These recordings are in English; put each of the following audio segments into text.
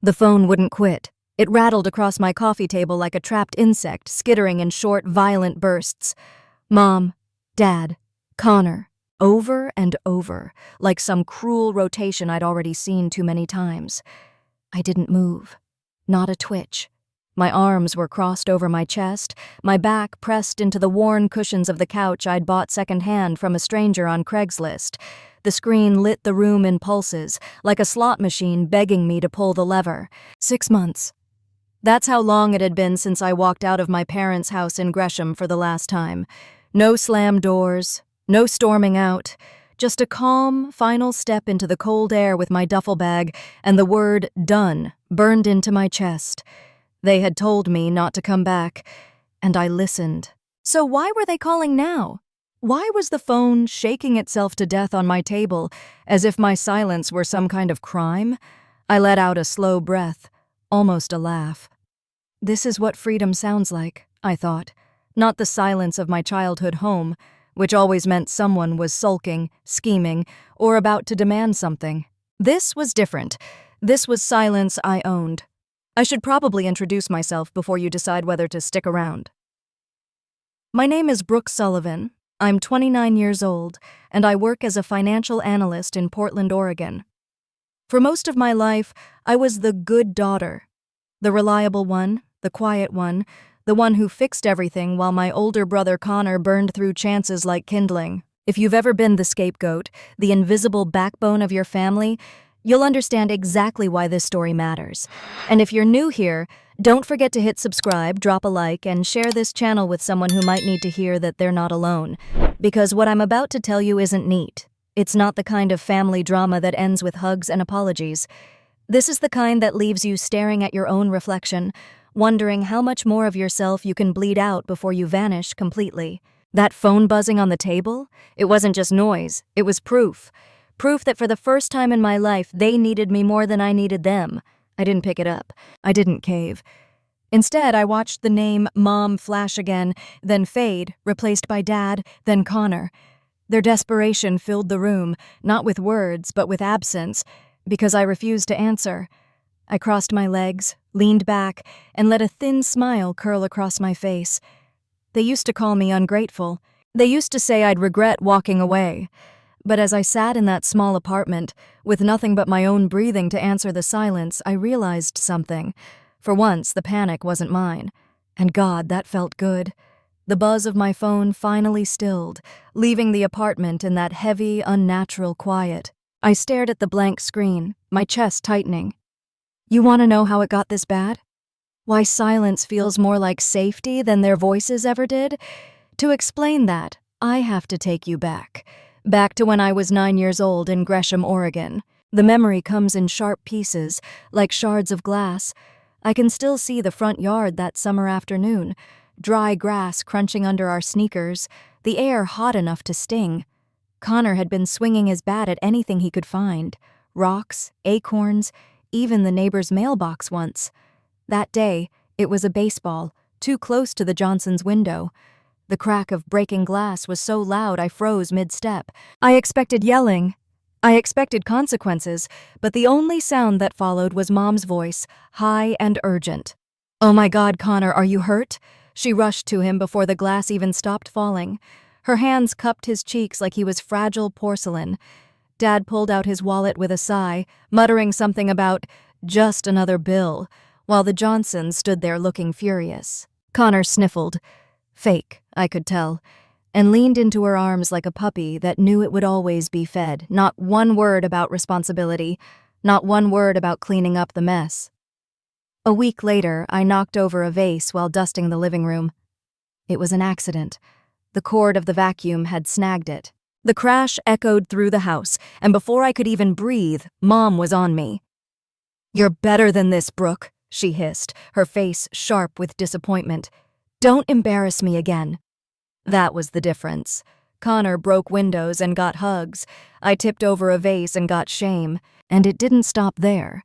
The phone wouldn't quit. It rattled across my coffee table like a trapped insect, skittering in short, violent bursts. Mom, Dad, Connor, over and over, like some cruel rotation I'd already seen too many times. I didn't move. Not a twitch. My arms were crossed over my chest, my back pressed into the worn cushions of the couch I'd bought secondhand from a stranger on Craigslist. The screen lit the room in pulses, like a slot machine begging me to pull the lever. 6 months. That's how long it had been since I walked out of my parents' house in Gresham for the last time. No slammed doors, no storming out, just a calm, final step into the cold air with my duffel bag and the word "done" burned into my chest. They had told me not to come back, and I listened. So why were they calling now? Why was the phone shaking itself to death on my table, as if my silence were some kind of crime? I let out a slow breath, almost a laugh. This is what freedom sounds like, I thought. Not the silence of my childhood home, which always meant someone was sulking, scheming, or about to demand something. This was different. This was silence I owned. I should probably introduce myself before you decide whether to stick around. My name is Brooke Sullivan. I'm 29 years old, and I work as a financial analyst in Portland, Oregon. For most of my life, I was the good daughter, the reliable one, the quiet one, the one who fixed everything while my older brother Connor burned through chances like kindling. If you've ever been the scapegoat, the invisible backbone of your family, you'll understand exactly why this story matters. And if you're new here, don't forget to hit subscribe, drop a like, and share this channel with someone who might need to hear that they're not alone. Because what I'm about to tell you isn't neat. It's not the kind of family drama that ends with hugs and apologies. This is the kind that leaves you staring at your own reflection, wondering how much more of yourself you can bleed out before you vanish completely. That phone buzzing on the table? It wasn't just noise, it was proof. Proof that for the first time in my life, they needed me more than I needed them. I didn't pick it up. I didn't cave. Instead, I watched the name Mom flash again, then fade, replaced by Dad, then Connor. Their desperation filled the room, not with words, but with absence, because I refused to answer. I crossed my legs, leaned back, and let a thin smile curl across my face. They used to call me ungrateful. They used to say I'd regret walking away. But as I sat in that small apartment, with nothing but my own breathing to answer the silence, I realized something. For once, the panic wasn't mine. And God, that felt good. The buzz of my phone finally stilled, leaving the apartment in that heavy, unnatural quiet. I stared at the blank screen, my chest tightening. You want to know how it got this bad? Why silence feels more like safety than their voices ever did? To explain that, I have to take you back. Back to when I was 9 years old in Gresham, Oregon. The memory comes in sharp pieces, like shards of glass. I can still see the front yard that summer afternoon, dry grass crunching under our sneakers, the air hot enough to sting. Connor had been swinging his bat at anything he could find, rocks, acorns, even the neighbor's mailbox once. That day, it was a baseball, too close to the Johnsons' window. The crack of breaking glass was so loud I froze mid-step. I expected yelling. I expected consequences, but the only sound that followed was Mom's voice, high and urgent. "Oh my God, Connor, are you hurt?" She rushed to him before the glass even stopped falling. Her hands cupped his cheeks like he was fragile porcelain. Dad pulled out his wallet with a sigh, muttering something about just another bill, while the Johnsons stood there looking furious. Connor sniffled. Fake, I could tell, and leaned into her arms like a puppy that knew it would always be fed. Not one word about responsibility, not one word about cleaning up the mess. A week later, I knocked over a vase while dusting the living room. It was an accident. The cord of the vacuum had snagged it. The crash echoed through the house, and before I could even breathe, Mom was on me. "You're better than this, Brooke," she hissed, her face sharp with disappointment. "Don't embarrass me again." That was the difference. Connor broke windows and got hugs. I tipped over a vase and got shame. And it didn't stop there.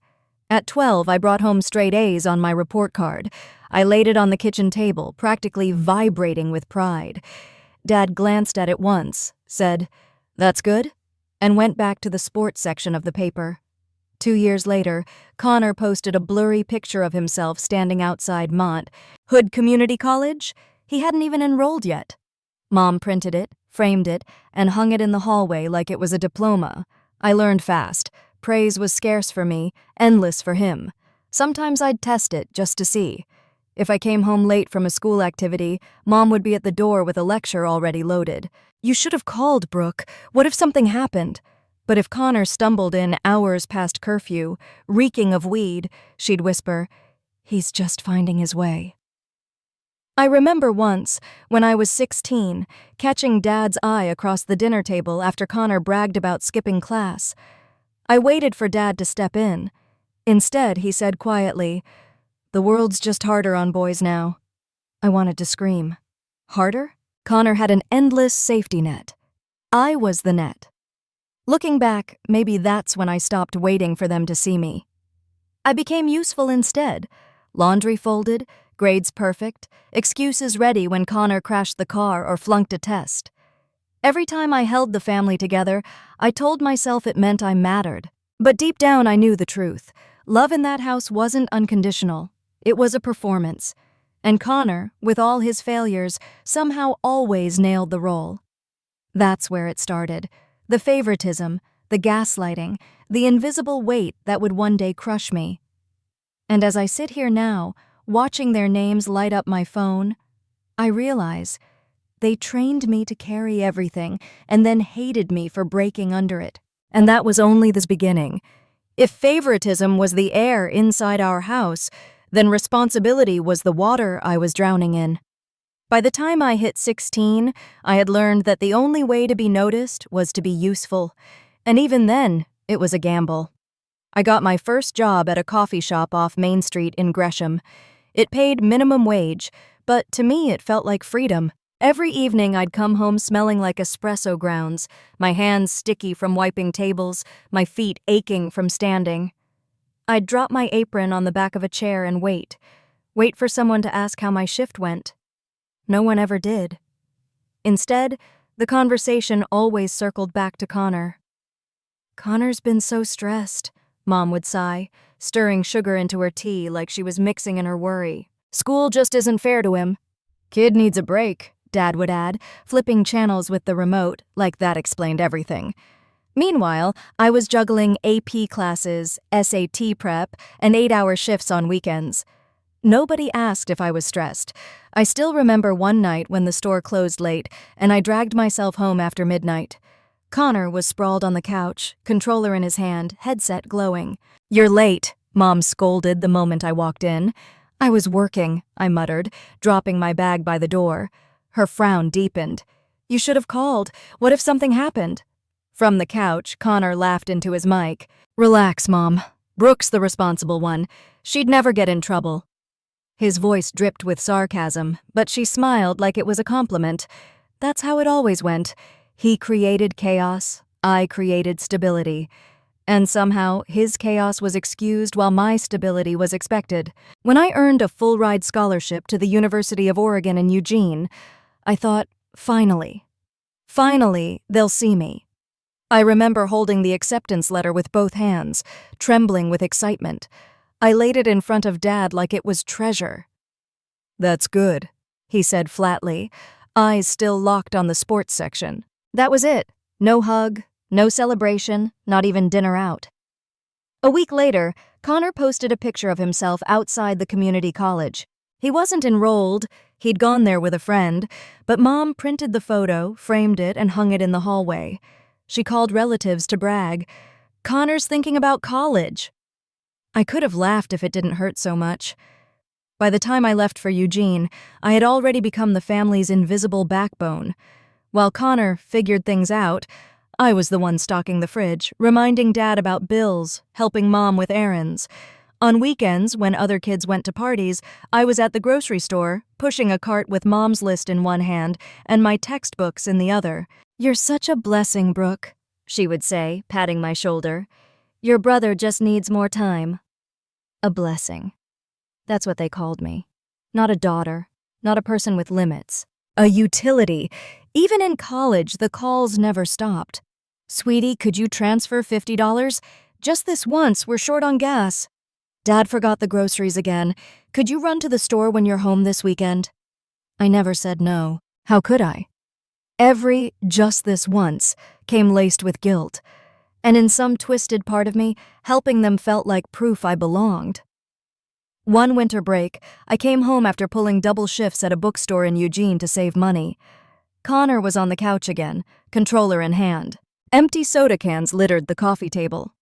At 12, I brought home straight A's on my report card. I laid it on the kitchen table, practically vibrating with pride. Dad glanced at it once, said, "That's good," and went back to the sports section of the paper. 2 years later, Connor posted a blurry picture of himself standing outside Mont Hood Community College. He hadn't even enrolled yet. Mom printed it, framed it, and hung it in the hallway like it was a diploma. I learned fast. Praise was scarce for me, endless for him. Sometimes I'd test it just to see. If I came home late from a school activity, Mom would be at the door with a lecture already loaded. "You should have called, Brooke. What if something happened?" But if Connor stumbled in hours past curfew, reeking of weed, she'd whisper, "He's just finding his way." I remember once, when I was 16, catching Dad's eye across the dinner table after Connor bragged about skipping class. I waited for Dad to step in. Instead, he said quietly, "The world's just harder on boys now." I wanted to scream. Harder? Connor had an endless safety net. I was the net. Looking back, maybe that's when I stopped waiting for them to see me. I became useful instead. Laundry folded, grades perfect, excuses ready when Connor crashed the car or flunked a test. Every time I held the family together, I told myself it meant I mattered. But deep down I knew the truth. Love in that house wasn't unconditional. It was a performance. And Connor, with all his failures, somehow always nailed the role. That's where it started. The favoritism, the gaslighting, the invisible weight that would one day crush me. And as I sit here now, watching their names light up my phone, I realize they trained me to carry everything and then hated me for breaking under it. And that was only the beginning. If favoritism was the air inside our house, then responsibility was the water I was drowning in. By the time I hit 16, I had learned that the only way to be noticed was to be useful. And even then, it was a gamble. I got my first job at a coffee shop off Main Street in Gresham. It paid minimum wage, but to me it felt like freedom. Every evening I'd come home smelling like espresso grounds, my hands sticky from wiping tables, my feet aching from standing. I'd drop my apron on the back of a chair and wait for someone to ask how my shift went. No one ever did. Instead, the conversation always circled back to Connor. "Connor's been so stressed," Mom would sigh, stirring sugar into her tea like she was mixing in her worry. "School just isn't fair to him." "Kid needs a break," Dad would add, flipping channels with the remote, like that explained everything. Meanwhile, I was juggling AP classes, SAT prep, and 8-hour shifts on weekends. Nobody asked if I was stressed. I still remember one night when the store closed late, and I dragged myself home after midnight. Connor was sprawled on the couch, controller in his hand, headset glowing. "You're late," Mom scolded the moment I walked in. "I was working," I muttered, dropping my bag by the door. Her frown deepened. "You should have called. What if something happened?" From the couch, Connor laughed into his mic. "Relax, Mom. Brooke's the responsible one. She'd never get in trouble." His voice dripped with sarcasm, but she smiled like it was a compliment. That's how it always went. He created chaos, I created stability. And somehow, his chaos was excused while my stability was expected. When I earned a full-ride scholarship to the University of Oregon in Eugene, I thought, finally, they'll see me. I remember holding the acceptance letter with both hands, trembling with excitement. I laid it in front of Dad like it was treasure. "That's good," he said flatly, eyes still locked on the sports section. That was it. No hug, no celebration, not even dinner out. A week later, Connor posted a picture of himself outside the community college. He wasn't enrolled, he'd gone there with a friend, but Mom printed the photo, framed it, and hung it in the hallway. She called relatives to brag. "Connor's thinking about college." I could have laughed if it didn't hurt so much. By the time I left for Eugene, I had already become the family's invisible backbone. While Connor figured things out, I was the one stocking the fridge, reminding Dad about bills, helping Mom with errands. On weekends, when other kids went to parties, I was at the grocery store, pushing a cart with Mom's list in one hand and my textbooks in the other. "You're such a blessing, Brooke," she would say, patting my shoulder. "Your brother just needs more time." A blessing. That's what they called me. Not a daughter, not a person with limits. A utility. Even in college, the calls never stopped. "Sweetie, could you transfer $50? Just this once, we're short on gas. Dad forgot the groceries again. Could you run to the store when you're home this weekend? I never said no. How could I? Every just this once came laced with guilt, and in some twisted part of me, helping them felt like proof I belonged. One winter break, I came home after pulling double shifts at a bookstore in Eugene to save money. Connor was on the couch again, controller in hand. Empty soda cans littered the coffee table.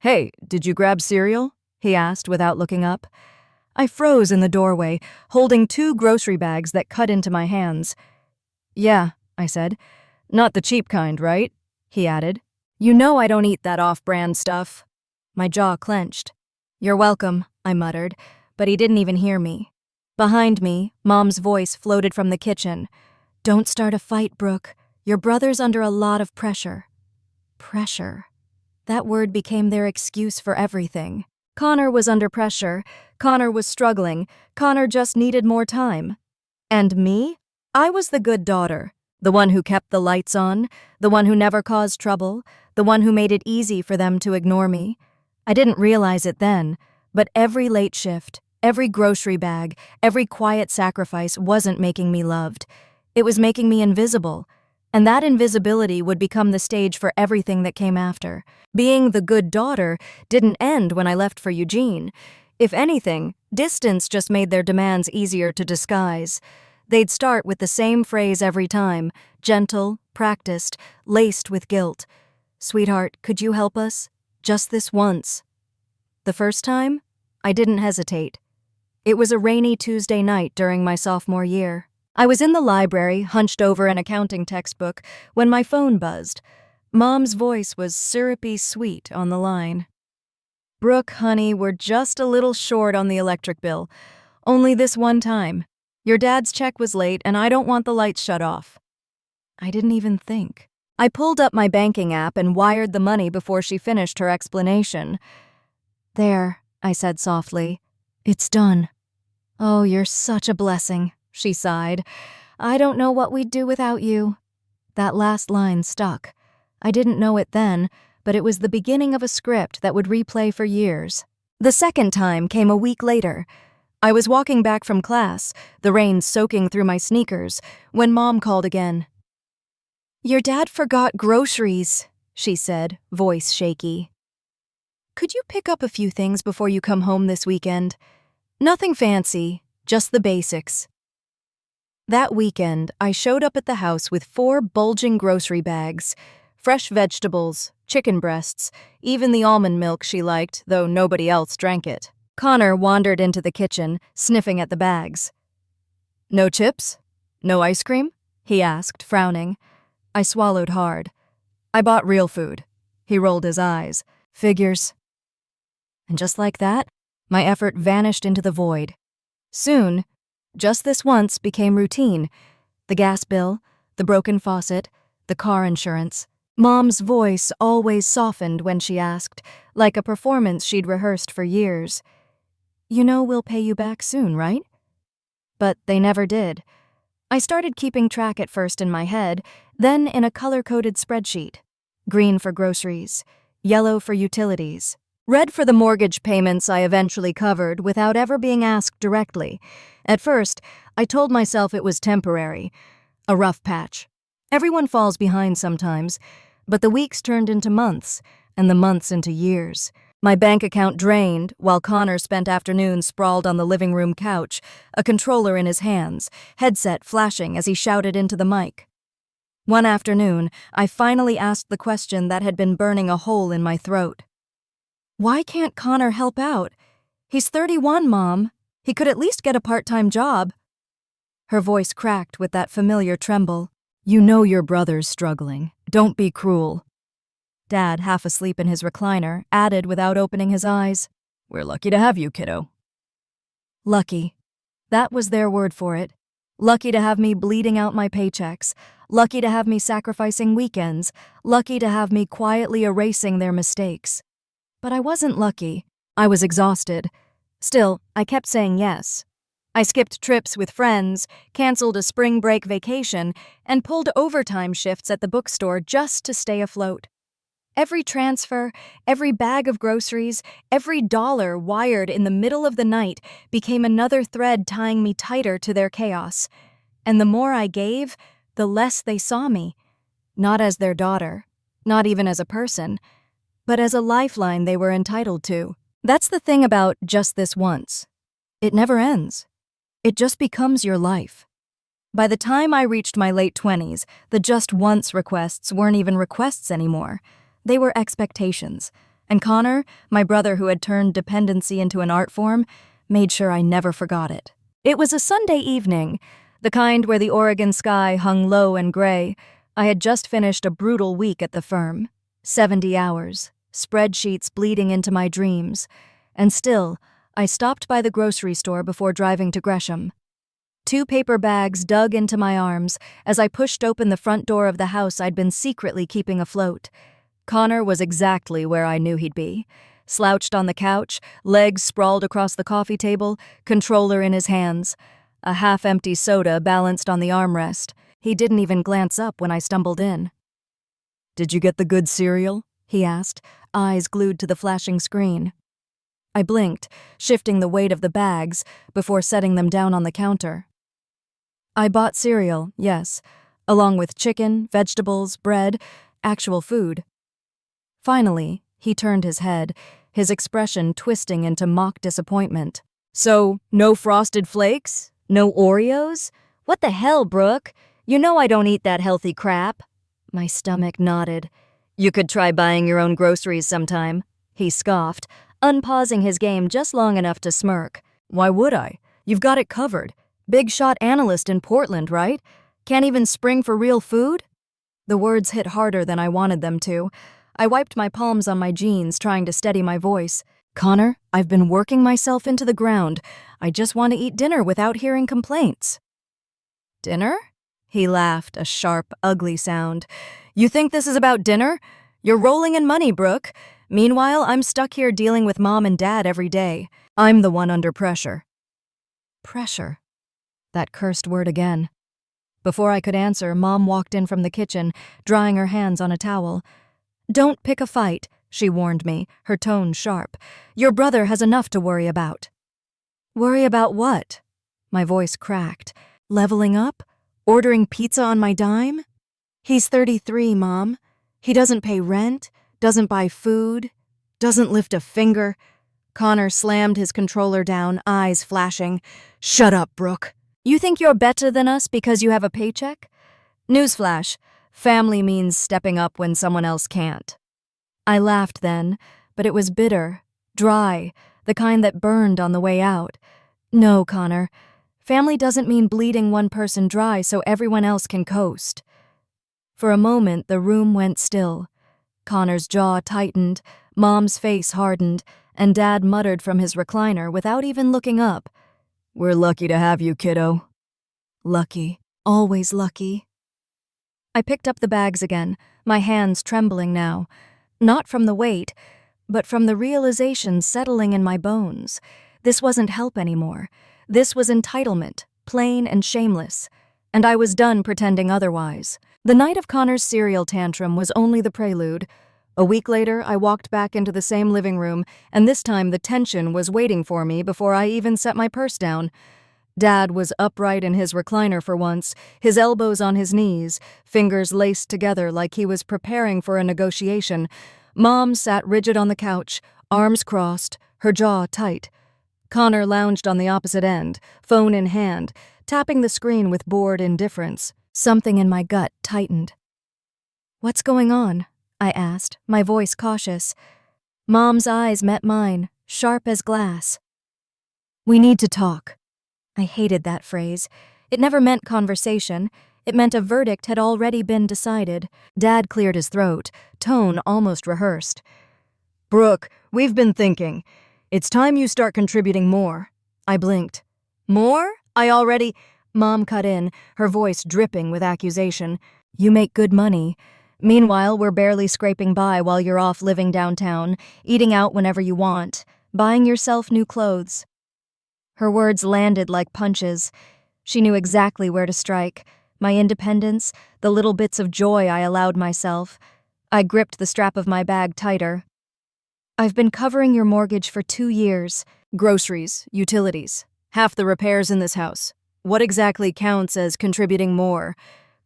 "Hey, did you grab cereal?" he asked without looking up. I froze in the doorway, holding 2 grocery bags that cut into my hands. "Yeah," I said. "Not the cheap kind, right?" he added. "You know I don't eat that off-brand stuff." My jaw clenched. "You're welcome," I muttered, but he didn't even hear me. Behind me, Mom's voice floated from the kitchen. "Don't start a fight, Brooke. Your brother's under a lot of pressure." Pressure. That word became their excuse for everything. Connor was under pressure. Connor was struggling. Connor just needed more time. And me? I was the good daughter, the one who kept the lights on, the one who never caused trouble, the one who made it easy for them to ignore me. I didn't realize it then, but every late shift, every grocery bag, every quiet sacrifice wasn't making me loved. It was making me invisible. And that invisibility would become the stage for everything that came after. Being the good daughter didn't end when I left for Eugene. If anything, distance just made their demands easier to disguise. They'd start with the same phrase every time, gentle, practiced, laced with guilt. "Sweetheart, could you help us? Just this once." The first time, I didn't hesitate. It was a rainy Tuesday night during my sophomore year. I was in the library, hunched over an accounting textbook, when my phone buzzed. Mom's voice was syrupy sweet on the line. "Brooke, honey, we're just a little short on the electric bill. Only this one time. Your dad's check was late and I don't want the lights shut off." I didn't even think. I pulled up my banking app and wired the money before she finished her explanation. "There," I said softly. "It's done." "Oh, you're such a blessing," she sighed. "I don't know what we'd do without you." That last line stuck. I didn't know it then, but it was the beginning of a script that would replay for years. The second time came a week later. I was walking back from class, the rain soaking through my sneakers, when Mom called again. "Your dad forgot groceries," she said, voice shaky. "Could you pick up a few things before you come home this weekend? Nothing fancy, just the basics." That weekend, I showed up at the house with 4 bulging grocery bags, fresh vegetables, chicken breasts, even the almond milk she liked, though nobody else drank it. Connor wandered into the kitchen, sniffing at the bags. "No chips? No ice cream?" he asked, frowning. I swallowed hard. "I bought real food." He rolled his eyes. "Figures." And just like that, my effort vanished into the void. Soon, just this once became routine. The gas bill, the broken faucet, the car insurance. Mom's voice always softened when she asked, like a performance she'd rehearsed for years. "You know we'll pay you back soon, right?" But they never did. I started keeping track at first in my head, then in a color-coded spreadsheet. Green for groceries, yellow for utilities, red for the mortgage payments I eventually covered without ever being asked directly. At first, I told myself it was temporary, a rough patch. Everyone falls behind sometimes, but the weeks turned into months, and the months into years. My bank account drained, while Connor spent afternoons sprawled on the living room couch, a controller in his hands, headset flashing as he shouted into the mic. One afternoon, I finally asked the question that had been burning a hole in my throat. "Why can't Connor help out? He's 31, Mom. He could at least get a part-time job." Her voice cracked with that familiar tremble. "You know your brother's struggling. Don't be cruel." Dad, half asleep in his recliner, added without opening his eyes, "We're lucky to have you, kiddo." Lucky. That was their word for it. Lucky to have me bleeding out my paychecks. Lucky to have me sacrificing weekends. Lucky to have me quietly erasing their mistakes. But I wasn't lucky. I was exhausted. Still, I kept saying yes. I skipped trips with friends, canceled a spring break vacation, and pulled overtime shifts at the bookstore just to stay afloat. Every transfer, every bag of groceries, every dollar wired in the middle of the night became another thread tying me tighter to their chaos. And the more I gave, the less they saw me. Not as their daughter, not even as a person, but as a lifeline they were entitled to. That's the thing about just this once. It never ends. It just becomes your life. By the time I reached my late 20s, the just once requests weren't even requests anymore. They were expectations. And Connor, my brother who had turned dependency into an art form, made sure I never forgot it. It was a Sunday evening, the kind where the Oregon sky hung low and gray. I had just finished a brutal week at the firm. 70 hours, spreadsheets bleeding into my dreams. And still, I stopped by the grocery store before driving to Gresham. 2 paper bags dug into my arms as I pushed open the front door of the house I'd been secretly keeping afloat. Connor was exactly where I knew he'd be. Slouched on the couch, legs sprawled across the coffee table, controller in his hands. A half-empty soda balanced on the armrest. He didn't even glance up when I stumbled in. "Did you get the good cereal?" he asked, eyes glued to the flashing screen. I blinked, shifting the weight of the bags before setting them down on the counter. I bought cereal, yes, along with chicken, vegetables, bread, actual food. Finally, he turned his head, his expression twisting into mock disappointment. "So, no Frosted Flakes? No Oreos? What the hell, Brooke? You know I don't eat that healthy crap." My stomach nodded. "You could try buying your own groceries sometime," he scoffed, unpausing his game just long enough to smirk. "Why would I? You've got it covered. Big shot analyst in Portland, right? Can't even spring for real food?" The words hit harder than I wanted them to. I wiped my palms on my jeans, trying to steady my voice. "Connor, I've been working myself into the ground. I just want to eat dinner without hearing complaints." "Dinner?" He laughed, a sharp, ugly sound. "You think this is about dinner? You're rolling in money, Brooke. Meanwhile, I'm stuck here dealing with Mom and Dad every day. I'm the one under pressure." Pressure. That cursed word again. Before I could answer, Mom walked in from the kitchen, drying her hands on a towel. "Don't pick a fight," she warned me, her tone sharp. "Your brother has enough to worry about." "Worry about what?" My voice cracked. "Leveling up? Ordering pizza on my dime?" "He's 33, Mom. He doesn't pay rent, doesn't buy food, doesn't lift a finger." Connor slammed his controller down, eyes flashing. "Shut up, Brooke. You think you're better than us because you have a paycheck? Newsflash, family means stepping up when someone else can't." I laughed then, but it was bitter, dry, the kind that burned on the way out. "No, Connor. Family doesn't mean bleeding one person dry so everyone else can coast." For a moment, the room went still. Connor's jaw tightened, Mom's face hardened, and Dad muttered from his recliner without even looking up. "We're lucky to have you, kiddo." Lucky. Always lucky. I picked up the bags again, my hands trembling now. Not from the weight, but from the realization settling in my bones. This wasn't help anymore. This was entitlement, plain and shameless. And I was done pretending otherwise. The night of Connor's cereal tantrum was only the prelude. A week later, I walked back into the same living room, and this time the tension was waiting for me before I even set my purse down. Dad was upright in his recliner for once, his elbows on his knees, fingers laced together like he was preparing for a negotiation. Mom sat rigid on the couch, arms crossed, her jaw tight. Connor lounged on the opposite end, phone in hand, tapping the screen with bored indifference. Something in my gut tightened. "What's going on?" I asked, my voice cautious. Mom's eyes met mine, sharp as glass. "We need to talk." I hated that phrase. It never meant conversation. It meant a verdict had already been decided. Dad cleared his throat, tone almost rehearsed. "Brooke, we've been thinking. It's time you start contributing more." I blinked. "More? I already—" Mom cut in, her voice dripping with accusation. "You make good money. Meanwhile, we're barely scraping by while you're off living downtown, eating out whenever you want, buying yourself new clothes." Her words landed like punches. She knew exactly where to strike. My independence, the little bits of joy I allowed myself. I gripped the strap of my bag tighter. I've been covering your mortgage for 2 years. Groceries, utilities, half the repairs in this house. What exactly counts as contributing more?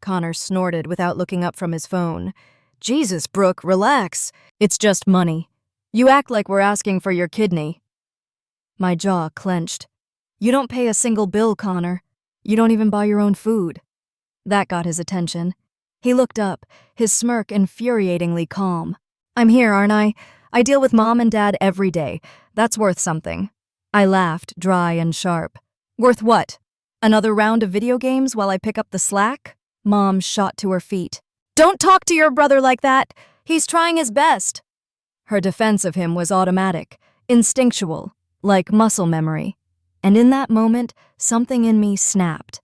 Connor snorted without looking up from his phone. Jesus, Brooke, relax. It's just money. You act like we're asking for your kidney. My jaw clenched. You don't pay a single bill, Connor. You don't even buy your own food. That got his attention. He looked up, his smirk infuriatingly calm. I'm here, aren't I? I deal with Mom and Dad every day. That's worth something. I laughed, dry and sharp. Worth what? Another round of video games while I pick up the slack? Mom shot to her feet. Don't talk to your brother like that. He's trying his best. Her defense of him was automatic, instinctual, like muscle memory. And in that moment, something in me snapped.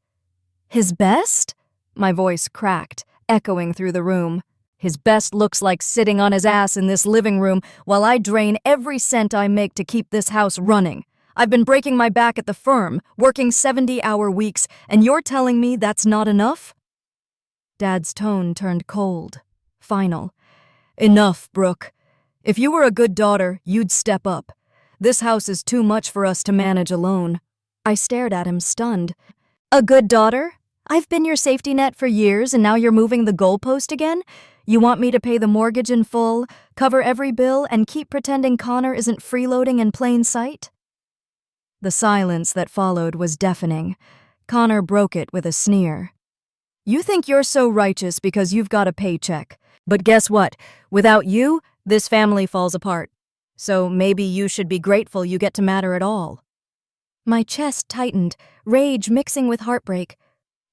His best? My voice cracked, echoing through the room. His best looks like sitting on his ass in this living room while I drain every cent I make to keep this house running. I've been breaking my back at the firm, working 70-hour weeks, and you're telling me that's not enough? Dad's tone turned cold, final. Enough, Brooke. If you were a good daughter, you'd step up. This house is too much for us to manage alone. I stared at him, stunned. A good daughter? I've been your safety net for years, and now you're moving the goalpost again? You want me to pay the mortgage in full, cover every bill, and keep pretending Connor isn't freeloading in plain sight? The silence that followed was deafening. Connor broke it with a sneer. You think you're so righteous because you've got a paycheck. But guess what? Without you, this family falls apart. So maybe you should be grateful you get to matter at all. My chest tightened, rage mixing with heartbreak.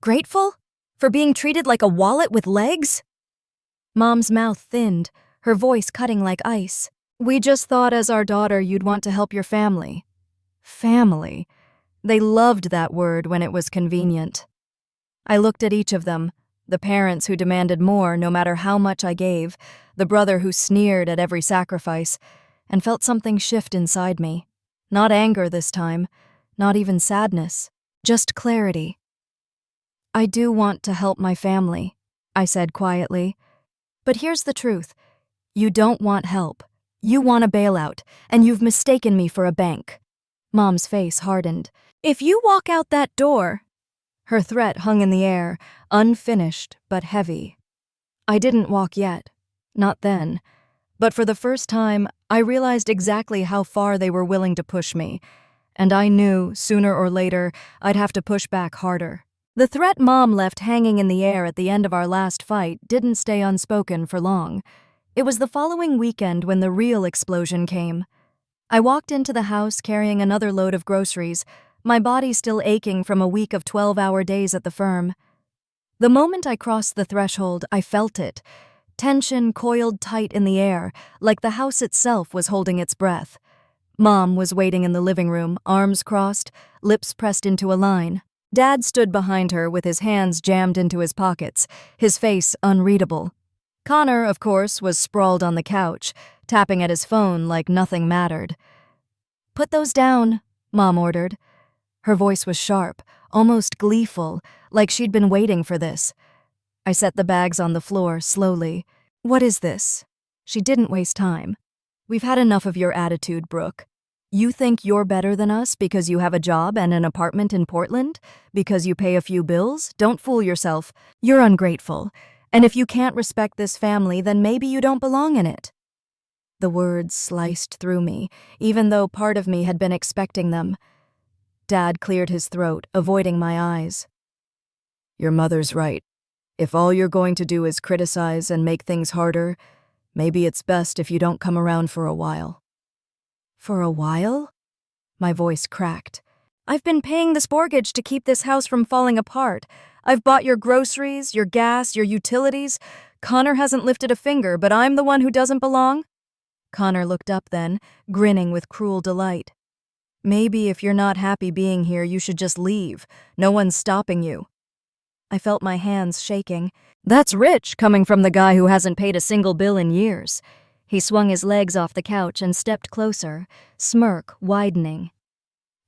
Grateful? For being treated like a wallet with legs? Mom's mouth thinned, her voice cutting like ice. We just thought as our daughter you'd want to help your family. Family. They loved that word when it was convenient. I looked at each of them, the parents who demanded more no matter how much I gave, the brother who sneered at every sacrifice, and felt something shift inside me. Not anger this time, not even sadness, just clarity. I do want to help my family, I said quietly. But here's the truth. You don't want help. You want a bailout, and you've mistaken me for a bank. Mom's face hardened. If you walk out that door... Her threat hung in the air, unfinished but heavy. I didn't walk yet. Not then. But for the first time, I realized exactly how far they were willing to push me. And I knew, sooner or later, I'd have to push back harder. The threat Mom left hanging in the air at the end of our last fight didn't stay unspoken for long. It was the following weekend when the real explosion came. I walked into the house carrying another load of groceries, my body still aching from a week of 12-hour days at the firm. The moment I crossed the threshold, I felt it. Tension coiled tight in the air, like the house itself was holding its breath. Mom was waiting in the living room, arms crossed, lips pressed into a line. Dad stood behind her with his hands jammed into his pockets, his face unreadable. Connor, of course, was sprawled on the couch, tapping at his phone like nothing mattered. Put those down, Mom ordered. Her voice was sharp, almost gleeful, like she'd been waiting for this. I set the bags on the floor slowly. What is this? She didn't waste time. We've had enough of your attitude, Brooke. You think you're better than us because you have a job and an apartment in Portland? Because you pay a few bills? Don't fool yourself. You're ungrateful. And if you can't respect this family, then maybe you don't belong in it. The words sliced through me, even though part of me had been expecting them. Dad cleared his throat, avoiding my eyes. Your mother's right. If all you're going to do is criticize and make things harder, maybe it's best if you don't come around for a while. For a while? My voice cracked. I've been paying this mortgage to keep this house from falling apart. I've bought your groceries, your gas, your utilities. Connor hasn't lifted a finger, but I'm the one who doesn't belong? Connor looked up then, grinning with cruel delight. Maybe if you're not happy being here, you should just leave. No one's stopping you. I felt my hands shaking. That's rich, coming from the guy who hasn't paid a single bill in years. He swung his legs off the couch and stepped closer, smirk widening.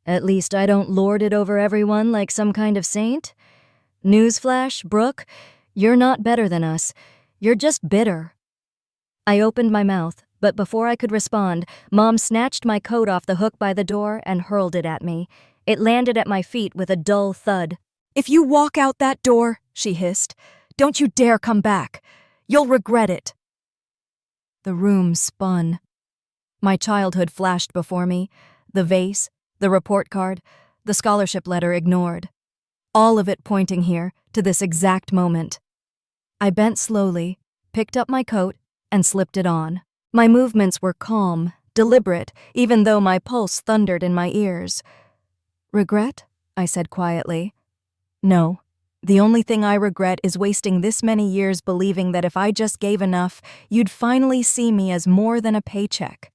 At least I don't lord it over everyone like some kind of saint. Newsflash, Brooke, you're not better than us. You're just bitter. I opened my mouth, but before I could respond, Mom snatched my coat off the hook by the door and hurled it at me. It landed at my feet with a dull thud. "If you walk out that door," she hissed, "don't you dare come back. You'll regret it." The room spun. My childhood flashed before me, the vase, the report card, the scholarship letter ignored. All of it pointing here, to this exact moment. I bent slowly, picked up my coat, and slipped it on. My movements were calm, deliberate, even though my pulse thundered in my ears. "Regret?" I said quietly. "No. The only thing I regret is wasting this many years believing that if I just gave enough, you'd finally see me as more than a paycheck."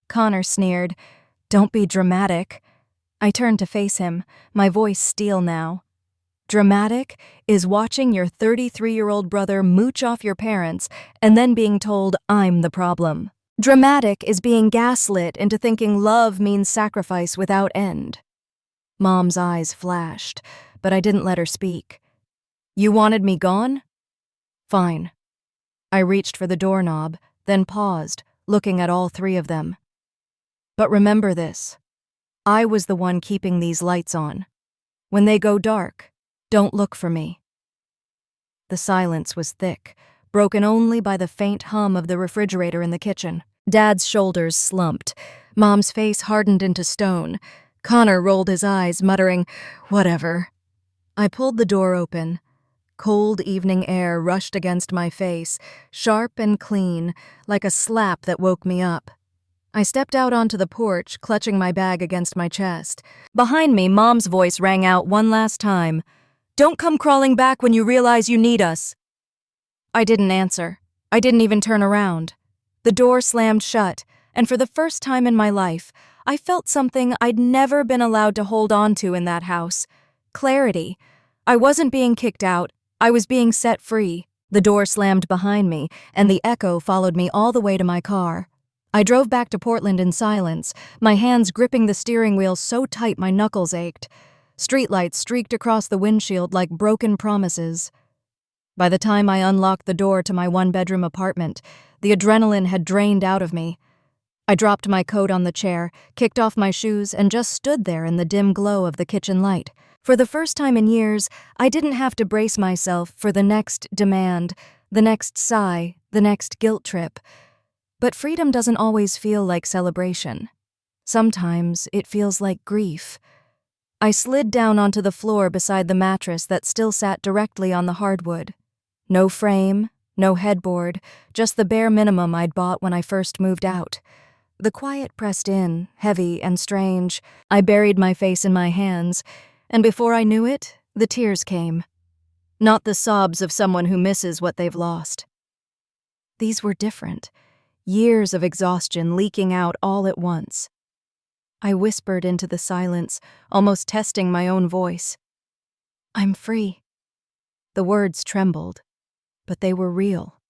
Connor sneered. "Don't be dramatic." I turned to face him, my voice steel now. "Dramatic is watching your 33-year-old brother mooch off your parents and then being told I'm the problem. Dramatic is being gaslit into thinking love means sacrifice without end." Mom's eyes flashed, but I didn't let her speak. "You wanted me gone? Fine." I reached for the doorknob, then paused, looking at all three of them. "But remember this. I was the one keeping these lights on. When they go dark, don't look for me." The silence was thick, broken only by the faint hum of the refrigerator in the kitchen. Dad's shoulders slumped. Mom's face hardened into stone. Connor rolled his eyes, muttering, "Whatever." I pulled the door open. Cold evening air rushed against my face, sharp and clean, like a slap that woke me up. I stepped out onto the porch, clutching my bag against my chest. Behind me, Mom's voice rang out one last time. "Don't come crawling back when you realize you need us." I didn't answer. I didn't even turn around. The door slammed shut, and for the first time in my life, I felt something I'd never been allowed to hold on to in that house. Clarity. I wasn't being kicked out. I was being set free. The door slammed behind me, and the echo followed me all the way to my car. I drove back to Portland in silence, my hands gripping the steering wheel so tight my knuckles ached. Streetlights streaked across the windshield like broken promises. By the time I unlocked the door to my one-bedroom apartment, the adrenaline had drained out of me. I dropped my coat on the chair, kicked off my shoes, and just stood there in the dim glow of the kitchen light. For the first time in years, I didn't have to brace myself for the next demand, the next sigh, the next guilt trip. But freedom doesn't always feel like celebration. Sometimes it feels like grief. I slid down onto the floor beside the mattress that still sat directly on the hardwood. No frame, no headboard, just the bare minimum I'd bought when I first moved out. The quiet pressed in, heavy and strange. I buried my face in my hands, and before I knew it, the tears came. Not the sobs of someone who misses what they've lost. These were different. Years of exhaustion leaking out all at once. I whispered into the silence, almost testing my own voice. "I'm free." The words trembled, but they were real.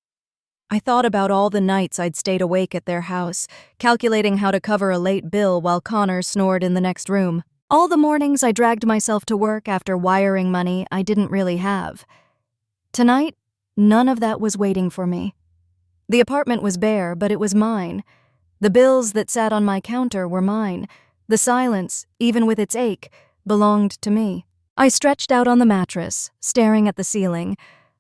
I thought about all the nights I'd stayed awake at their house, calculating how to cover a late bill while Connor snored in the next room. All the mornings I dragged myself to work after wiring money I didn't really have. Tonight, none of that was waiting for me. The apartment was bare, but it was mine. The bills that sat on my counter were mine. The silence, even with its ache, belonged to me. I stretched out on the mattress, staring at the ceiling.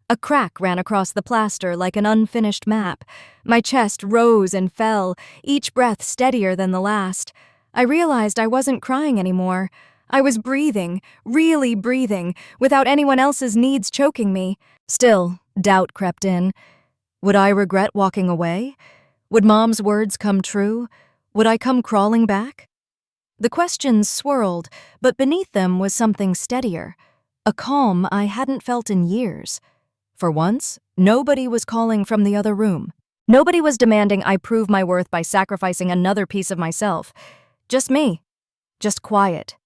A crack ran across the plaster like an unfinished map. My chest rose and fell, each breath steadier than the last. I realized I wasn't crying anymore. I was breathing, really breathing, without anyone else's needs choking me. Still, doubt crept in. Would I regret walking away? Would Mom's words come true? Would I come crawling back? The questions swirled, but beneath them was something steadier, a calm I hadn't felt in years. For once, nobody was calling from the other room. Nobody was demanding I prove my worth by sacrificing another piece of myself. Just me. Just quiet.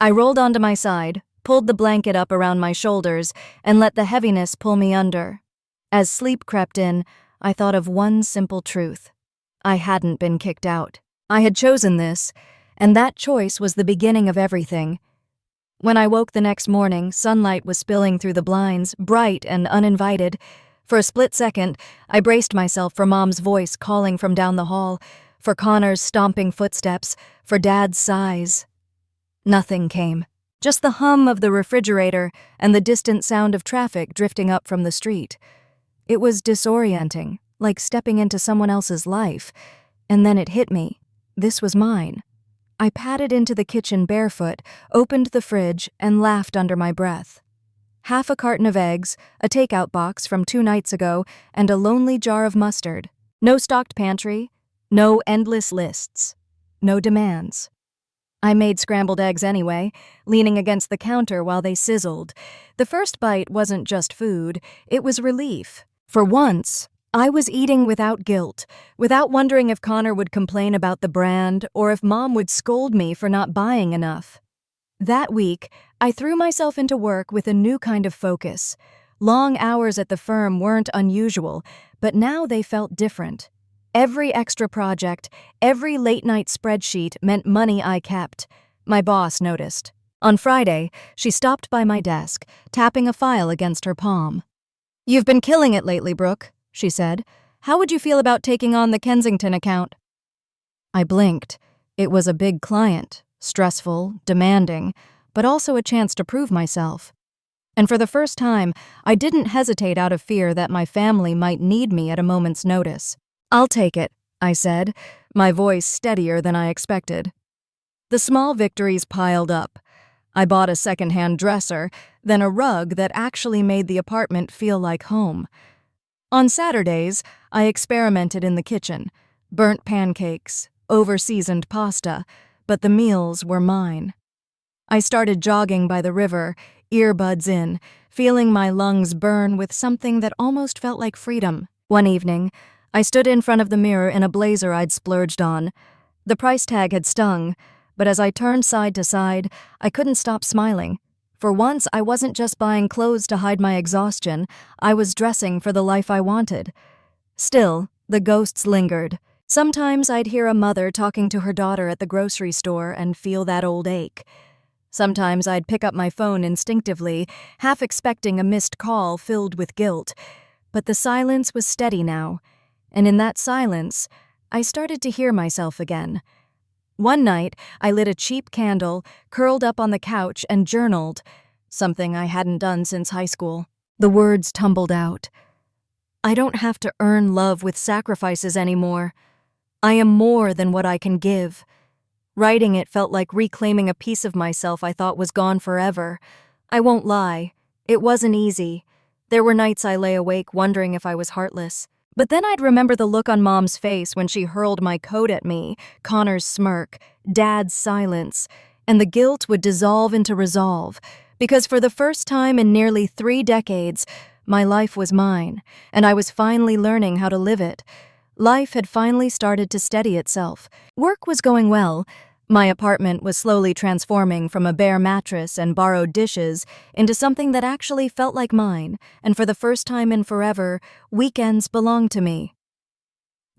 I rolled onto my side, pulled the blanket up around my shoulders, and let the heaviness pull me under. As sleep crept in, I thought of one simple truth. I hadn't been kicked out. I had chosen this, and that choice was the beginning of everything. When I woke the next morning, sunlight was spilling through the blinds, bright and uninvited. For a split second, I braced myself for Mom's voice calling from down the hall, for Connor's stomping footsteps, for Dad's sighs. Nothing came. Just the hum of the refrigerator and the distant sound of traffic drifting up from the street. It was disorienting, like stepping into someone else's life. And then it hit me. This was mine. I padded into the kitchen barefoot, opened the fridge, and laughed under my breath. Half a carton of eggs, a takeout box from 2 nights ago, and a lonely jar of mustard. No stocked pantry, no endless lists, no demands. I made scrambled eggs anyway, leaning against the counter while they sizzled. The first bite wasn't just food, it was relief. For once, I was eating without guilt, without wondering if Connor would complain about the brand or if Mom would scold me for not buying enough. That week, I threw myself into work with a new kind of focus. Long hours at the firm weren't unusual, but now they felt different. Every extra project, every late-night spreadsheet meant money I kept. My boss noticed. On Friday, she stopped by my desk, tapping a file against her palm. "You've been killing it lately, Brooke," she said. "How would you feel about taking on the Kensington account?" I blinked. It was a big client, stressful, demanding, but also a chance to prove myself. And for the first time, I didn't hesitate out of fear that my family might need me at a moment's notice. "I'll take it," I said, my voice steadier than I expected. The small victories piled up. I bought a second-hand dresser, then a rug that actually made the apartment feel like home. On Saturdays, I experimented in the kitchen. Burnt pancakes, over-seasoned pasta, but the meals were mine. I started jogging by the river, earbuds in, feeling my lungs burn with something that almost felt like freedom. One evening, I stood in front of the mirror in a blazer I'd splurged on. The price tag had stung, but as I turned side to side, I couldn't stop smiling. For once, I wasn't just buying clothes to hide my exhaustion, I was dressing for the life I wanted. Still, the ghosts lingered. Sometimes I'd hear a mother talking to her daughter at the grocery store and feel that old ache. Sometimes I'd pick up my phone instinctively, half expecting a missed call filled with guilt. But the silence was steady now, and in that silence, I started to hear myself again. One night, I lit a cheap candle, curled up on the couch, and journaled, something I hadn't done since high school. The words tumbled out. "I don't have to earn love with sacrifices anymore. I am more than what I can give." Writing it felt like reclaiming a piece of myself I thought was gone forever. I won't lie, it wasn't easy. There were nights I lay awake wondering if I was heartless. But then I'd remember the look on Mom's face when she hurled my coat at me, Connor's smirk, Dad's silence, and the guilt would dissolve into resolve, because for the first time in nearly 3 decades, my life was mine, and I was finally learning how to live it. Life had finally started to steady itself. Work was going well. My apartment was slowly transforming from a bare mattress and borrowed dishes into something that actually felt like mine, and for the first time in forever, weekends belonged to me.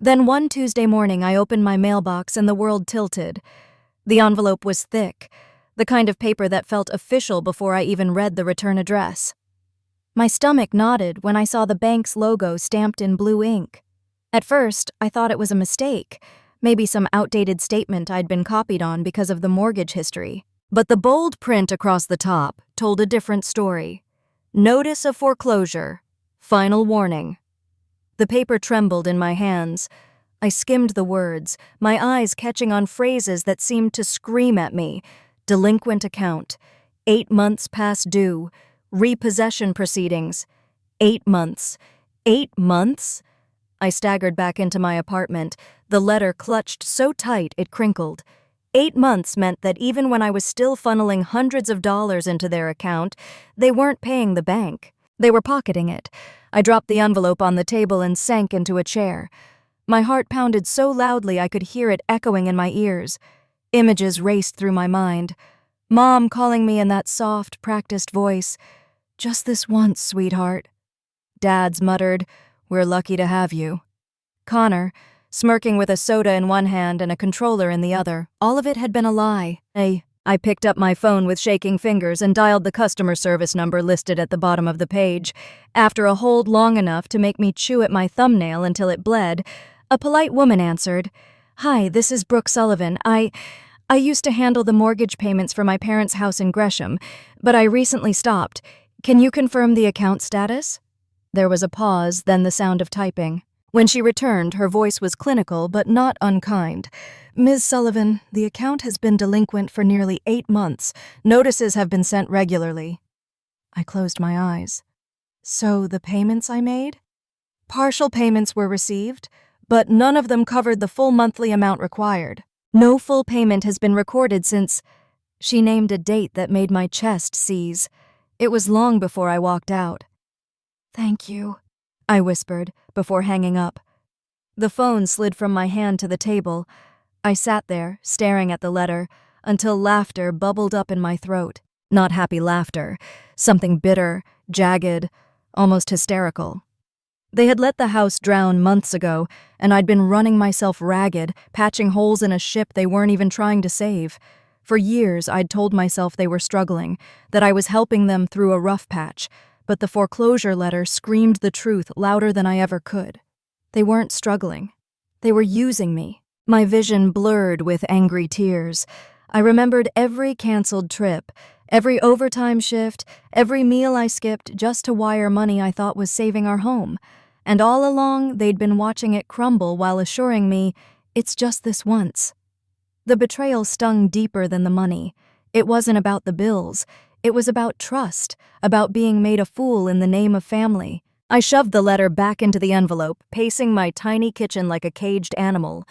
Then one Tuesday morning, I opened my mailbox and the world tilted. The envelope was thick, the kind of paper that felt official before I even read the return address. My stomach knotted when I saw the bank's logo stamped in blue ink. At first, I thought it was a mistake. Maybe some outdated statement I'd been copied on because of the mortgage history. But the bold print across the top told a different story. Notice of foreclosure. Final warning. The paper trembled in my hands. I skimmed the words, my eyes catching on phrases that seemed to scream at me. Delinquent account. 8 months past due. Repossession proceedings. 8 months. 8 months? I staggered back into my apartment, the letter clutched so tight it crinkled. 8 months meant that even when I was still funneling hundreds of dollars into their account, they weren't paying the bank. They were pocketing it. I dropped the envelope on the table and sank into a chair. My heart pounded so loudly I could hear it echoing in my ears. Images raced through my mind. Mom calling me in that soft, practiced voice. "Just this once, sweetheart." Dad's muttered, "We're lucky to have you." Connor, smirking with a soda in one hand and a controller in the other. All of it had been a lie, a I picked up my phone with shaking fingers and dialed the customer service number listed at the bottom of the page. After a hold long enough to make me chew at my thumbnail until it bled, a polite woman answered. "Hi, this is Brooke Sullivan. I used to handle the mortgage payments for my parents' house in Gresham, but I recently stopped. Can you confirm the account status?" There was a pause, then the sound of typing. When she returned, her voice was clinical but not unkind. "Ms. Sullivan, the account has been delinquent for nearly 8 months. Notices have been sent regularly." I closed my eyes. So the payments I made? Partial payments were received, but none of them covered the full monthly amount required. No full payment has been recorded since... She named a date that made my chest seize. It was long before I walked out. "Thank you," I whispered before hanging up. The phone slid from my hand to the table. I sat there, staring at the letter, until laughter bubbled up in my throat. Not happy laughter, something bitter, jagged, almost hysterical. They had let the house drown months ago, and I'd been running myself ragged, patching holes in a ship they weren't even trying to save. For years, I'd told myself they were struggling, that I was helping them through a rough patch, but the foreclosure letter screamed the truth louder than I ever could. They weren't struggling. They were using me. My vision blurred with angry tears. I remembered every canceled trip, every overtime shift, every meal I skipped just to wire money I thought was saving our home. And all along, they'd been watching it crumble while assuring me, "It's just this once." The betrayal stung deeper than the money. It wasn't about the bills. It was about trust, about being made a fool in the name of family. I shoved the letter back into the envelope, pacing my tiny kitchen like a caged animal.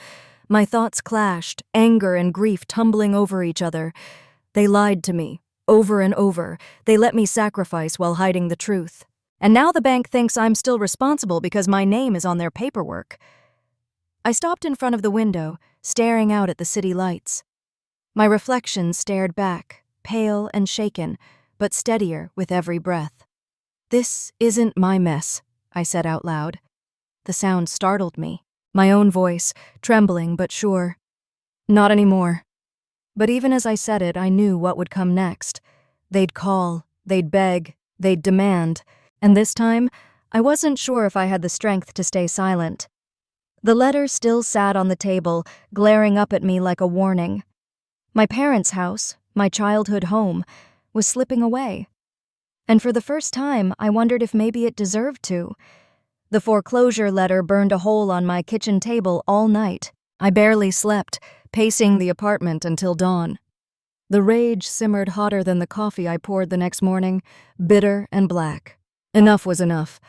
My thoughts clashed, anger and grief tumbling over each other. They lied to me, over and over. They let me sacrifice while hiding the truth. And now the bank thinks I'm still responsible because my name is on their paperwork. I stopped in front of the window, staring out at the city lights. My reflection stared back, pale and shaken, but steadier with every breath. "This isn't my mess," I said out loud. The sound startled me. My own voice, trembling but sure. "Not anymore." But even as I said it, I knew what would come next. They'd call, they'd beg, they'd demand. And this time, I wasn't sure if I had the strength to stay silent. The letter still sat on the table, glaring up at me like a warning. My parents' house, my childhood home, was slipping away. And for the first time, I wondered if maybe it deserved to. The foreclosure letter burned a hole on my kitchen table all night. I barely slept, pacing the apartment until dawn. The rage simmered hotter than the coffee I poured the next morning, bitter and black. Enough was enough.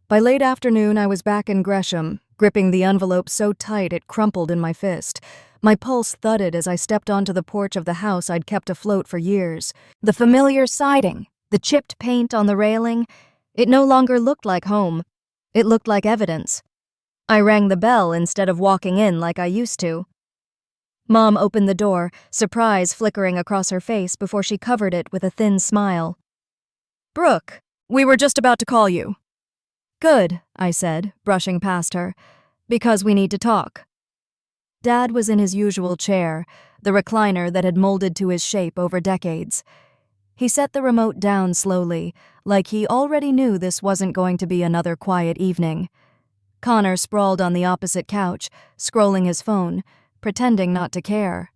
By late afternoon, I was back in Gresham, gripping the envelope so tight it crumpled in my fist. My pulse thudded as I stepped onto the porch of the house I'd kept afloat for years. The familiar siding, the chipped paint on the railing, it no longer looked like home. It looked like evidence. I rang the bell instead of walking in like I used to. Mom opened the door, surprise flickering across her face before she covered it with a thin smile. "Brooke, we were just about to call you." "Good," I said, brushing past her, "because we need to talk." Dad was in his usual chair, the recliner that had molded to his shape over decades. He set the remote down slowly, like he already knew this wasn't going to be another quiet evening. Connor sprawled on the opposite couch, scrolling his phone, pretending not to care.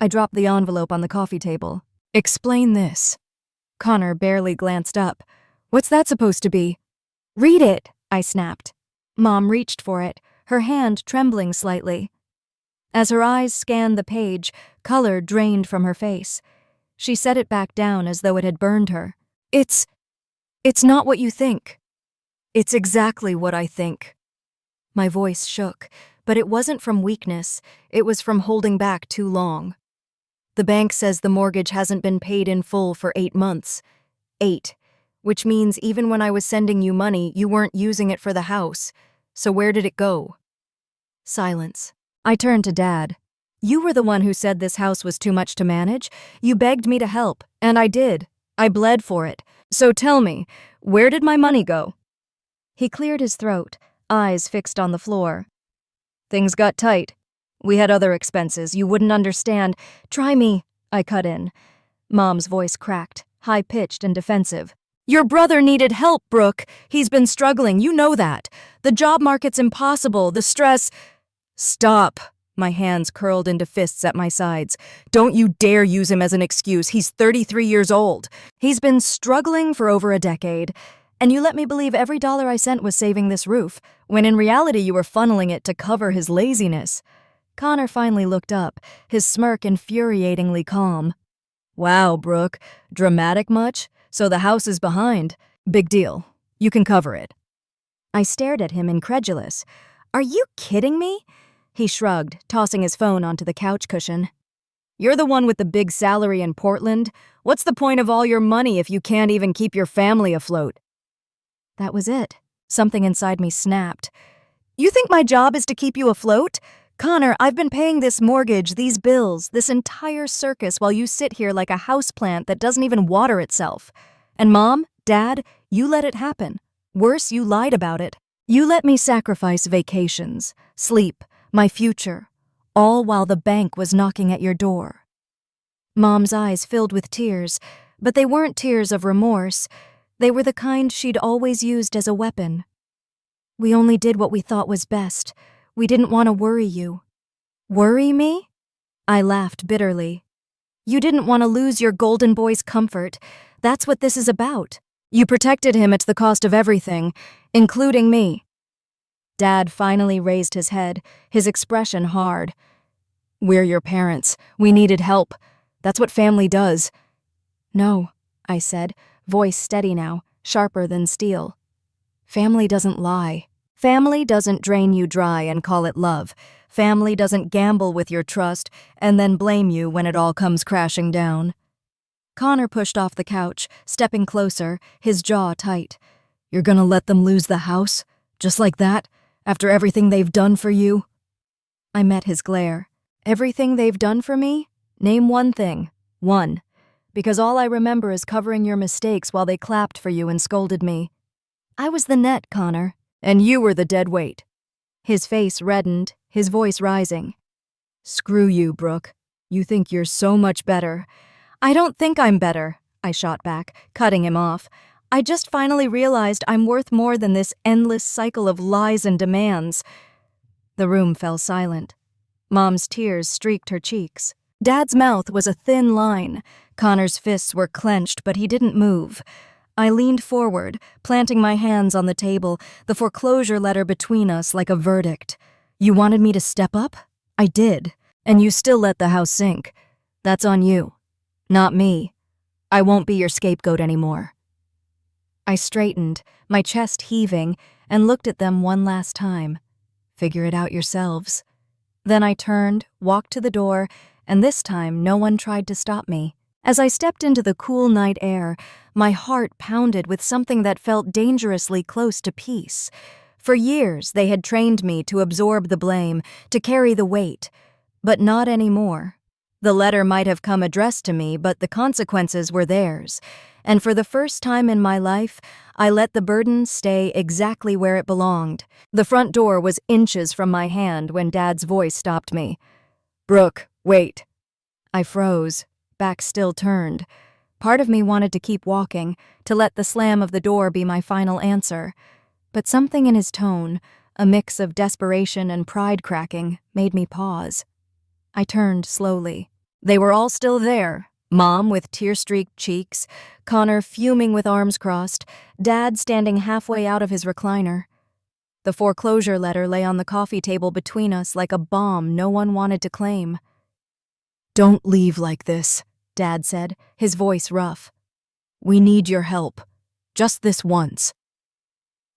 I dropped the envelope on the coffee table. "Explain this." Connor barely glanced up. "What's that supposed to be?" "Read it," I snapped. Mom reached for it, her hand trembling slightly. As her eyes scanned the page, color drained from her face. She set it back down as though it had burned her. It's not what you think. It's exactly what I think." My voice shook, but it wasn't from weakness, it was from holding back too long. "The bank says the mortgage hasn't been paid in full for 8 months. 8. Which means even when I was sending you money, you weren't using it for the house. So where did it go?" Silence. I turned to Dad. "You were the one who said this house was too much to manage. You begged me to help, and I did. I bled for it. So tell me, where did my money go?" He cleared his throat, eyes fixed on the floor. "Things got tight. We had other expenses. You wouldn't understand. Try me. I cut in. Mom's voice cracked, high-pitched and defensive. Your brother needed help, Brooke. He's been struggling, you know that. The job market's impossible, the stress… Stop. My hands curled into fists at my sides. Don't you dare use him as an excuse. He's 33 years old. He's been struggling for over a decade. And you let me believe every dollar I sent was saving this roof, when in reality you were funneling it to cover his laziness. Connor finally looked up, his smirk infuriatingly calm. Wow, Brooke. Dramatic much? So the house is behind. Big deal. You can cover it. I stared at him incredulous. Are you kidding me? He shrugged, tossing his phone onto the couch cushion. You're the one with the big salary in Portland. What's the point of all your money if you can't even keep your family afloat? That was it. Something inside me snapped. You think my job is to keep you afloat? Connor, I've been paying this mortgage, these bills, this entire circus while you sit here like a houseplant that doesn't even water itself. And Mom, Dad, you let it happen. Worse, you lied about it. You let me sacrifice vacations, sleep, my future, all while the bank was knocking at your door. Mom's eyes filled with tears, but they weren't tears of remorse. They were the kind she'd always used as a weapon. We only did what we thought was best. We didn't want to worry you. Worry me? I laughed bitterly. You didn't want to lose your golden boy's comfort. That's what this is about. You protected him at the cost of everything, including me. Dad finally raised his head, his expression hard. We're your parents. We needed help. That's what family does. No, I said, voice steady now, sharper than steel. Family doesn't lie. Family doesn't drain you dry and call it love. Family doesn't gamble with your trust and then blame you when it all comes crashing down. Connor pushed off the couch, stepping closer, his jaw tight. You're gonna let them lose the house? Just like that? After everything they've done for you? I met his glare. Everything they've done for me? Name one thing. One. Because all I remember is covering your mistakes while they clapped for you and scolded me. I was the net, Connor, and you were the dead weight. His face reddened, his voice rising. Screw you, Brooke. You think you're so much better. I don't think I'm better, I shot back, cutting him off. I just finally realized I'm worth more than this endless cycle of lies and demands. The room fell silent. Mom's tears streaked her cheeks. Dad's mouth was a thin line. Connor's fists were clenched, but he didn't move. I leaned forward, planting my hands on the table, the foreclosure letter between us like a verdict. You wanted me to step up? I did. And you still let the house sink. That's on you. Not me. I won't be your scapegoat anymore. I straightened, my chest heaving, and looked at them one last time. Figure it out yourselves. Then I turned, walked to the door, and this time no one tried to stop me. As I stepped into the cool night air, my heart pounded with something that felt dangerously close to peace. For years, they had trained me to absorb the blame, to carry the weight. But not anymore. The letter might have come addressed to me, but the consequences were theirs. And for the first time in my life, I let the burden stay exactly where it belonged. The front door was inches from my hand when Dad's voice stopped me. Brooke, wait. I froze, back still turned. Part of me wanted to keep walking, to let the slam of the door be my final answer. But something in his tone, a mix of desperation and pride cracking, made me pause. I turned slowly. They were all still there. Mom with tear-streaked cheeks, Connor fuming with arms crossed, Dad standing halfway out of his recliner. The foreclosure letter lay on the coffee table between us like a bomb no one wanted to claim. Don't leave like this, Dad said, his voice rough. We need your help. Just this once.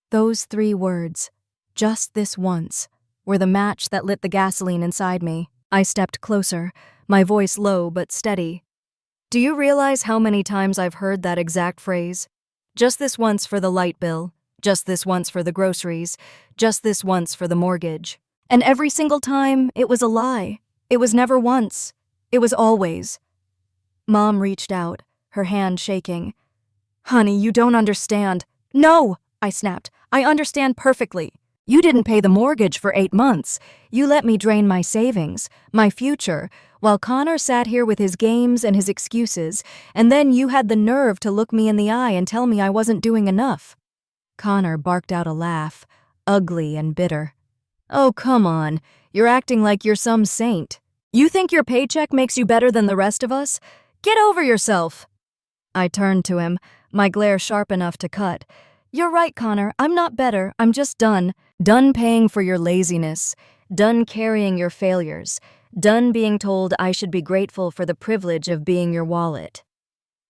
Those 3 words, just this once, were the match that lit the gasoline inside me. I stepped closer, my voice low but steady. Do you realize how many times I've heard that exact phrase? Just this once for the light bill, just this once for the groceries, just this once for the mortgage. And every single time, it was a lie. It was never once. It was always. Mom reached out, her hand shaking. Honey, you don't understand. No, I snapped. I understand perfectly. You didn't pay the mortgage for 8 months. You let me drain my savings, my future, while Connor sat here with his games and his excuses, and then you had the nerve to look me in the eye and tell me I wasn't doing enough." Connor barked out a laugh, ugly and bitter. "Oh, come on. You're acting like you're some saint. You think your paycheck makes you better than the rest of us? Get over yourself." I turned to him, my glare sharp enough to cut. "You're right, Connor. I'm not better. I'm just done. Done paying for your laziness. Done carrying your failures. Done being told I should be grateful for the privilege of being your wallet."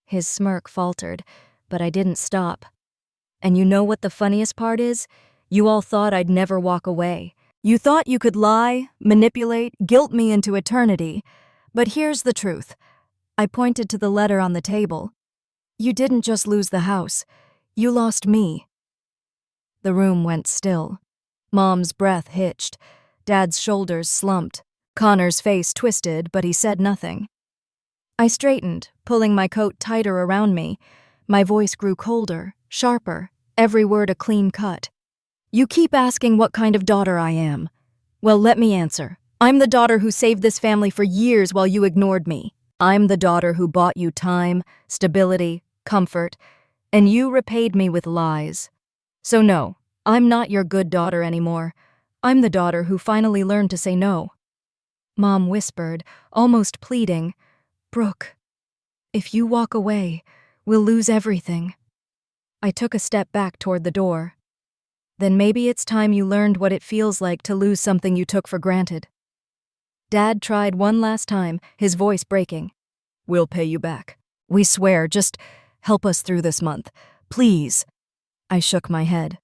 His smirk faltered, but I didn't stop. "And you know what the funniest part is? You all thought I'd never walk away. You thought you could lie, manipulate, guilt me into eternity. But here's the truth." I pointed to the letter on the table. "You didn't just lose the house. You lost me." The room went still. Mom's breath hitched. Dad's shoulders slumped. Connor's face twisted, but he said nothing. I straightened, pulling my coat tighter around me. My voice grew colder, sharper, every word a clean cut. "You keep asking what kind of daughter I am. Well, let me answer. I'm the daughter who saved this family for years while you ignored me. I'm the daughter who bought you time, stability, comfort, and you repaid me with lies. So no, I'm not your good daughter anymore. I'm the daughter who finally learned to say no." Mom whispered, almost pleading, "Brooke, if you walk away, we'll lose everything." I took a step back toward the door. "Then maybe it's time you learned what it feels like to lose something you took for granted." Dad tried one last time, his voice breaking. "We'll pay you back. We swear, just help us through this month. Please." I shook my head.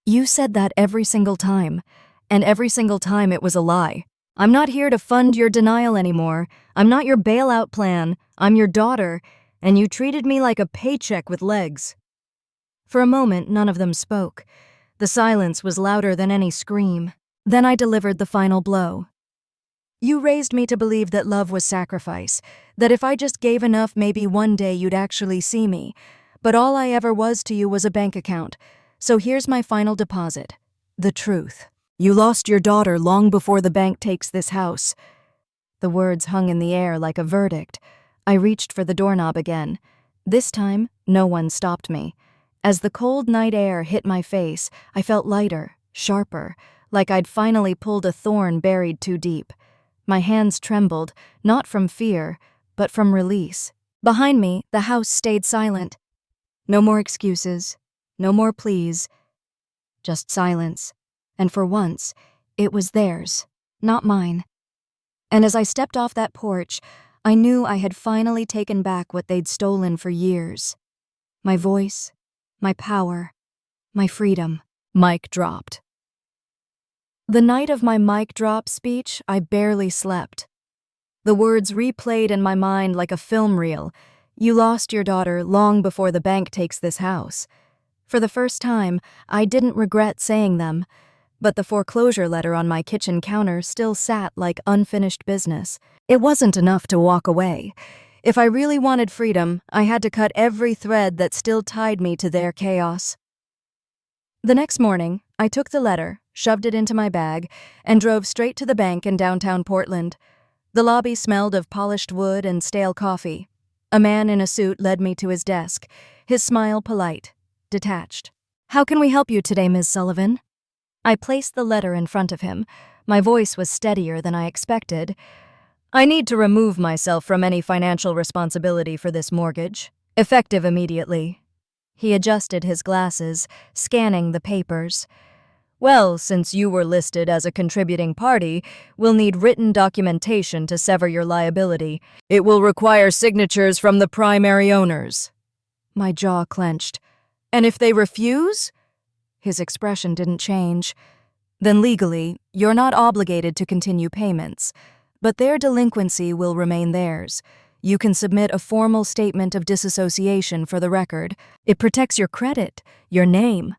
"You said that every single time, and every single time it was a lie. I'm not here to fund your denial anymore. I'm not your bailout plan. I'm your daughter, and you treated me like a paycheck with legs." For a moment, none of them spoke. The silence was louder than any scream. Then I delivered the final blow. "You raised me to believe that love was sacrifice, that if I just gave enough, maybe one day you'd actually see me. But all I ever was to you was a bank account. So here's my final deposit. The truth. You lost your daughter long before the bank takes this house." The words hung in the air like a verdict. I reached for the doorknob again. This time, no one stopped me. As the cold night air hit my face, I felt lighter, sharper, like I'd finally pulled a thorn buried too deep. My hands trembled, not from fear, but from release. Behind me, the house stayed silent. No more excuses, no more pleas, just silence. And for once, it was theirs, not mine. And as I stepped off that porch, I knew I had finally taken back what they'd stolen for years. My voice, my power, my freedom. Mic dropped. The night of my mic drop speech, I barely slept. The words replayed in my mind like a film reel. You lost your daughter long before the bank takes this house. For the first time, I didn't regret saying them, but the foreclosure letter on my kitchen counter still sat like unfinished business. It wasn't enough to walk away. If I really wanted freedom, I had to cut every thread that still tied me to their chaos. The next morning, I took the letter, shoved it into my bag, and drove straight to the bank in downtown Portland. The lobby smelled of polished wood and stale coffee. A man in a suit led me to his desk, his smile polite, detached. "How can we help you today, Ms. Sullivan?" I placed the letter in front of him. My voice was steadier than I expected. "I need to remove myself from any financial responsibility for this mortgage, effective immediately." He adjusted his glasses, scanning the papers. "Well, since you were listed as a contributing party, we'll need written documentation to sever your liability. It will require signatures from the primary owners." My jaw clenched. "And if they refuse?" His expression didn't change. "Then legally, you're not obligated to continue payments, but their delinquency will remain theirs. You can submit a formal statement of disassociation for the record. It protects your credit, your name."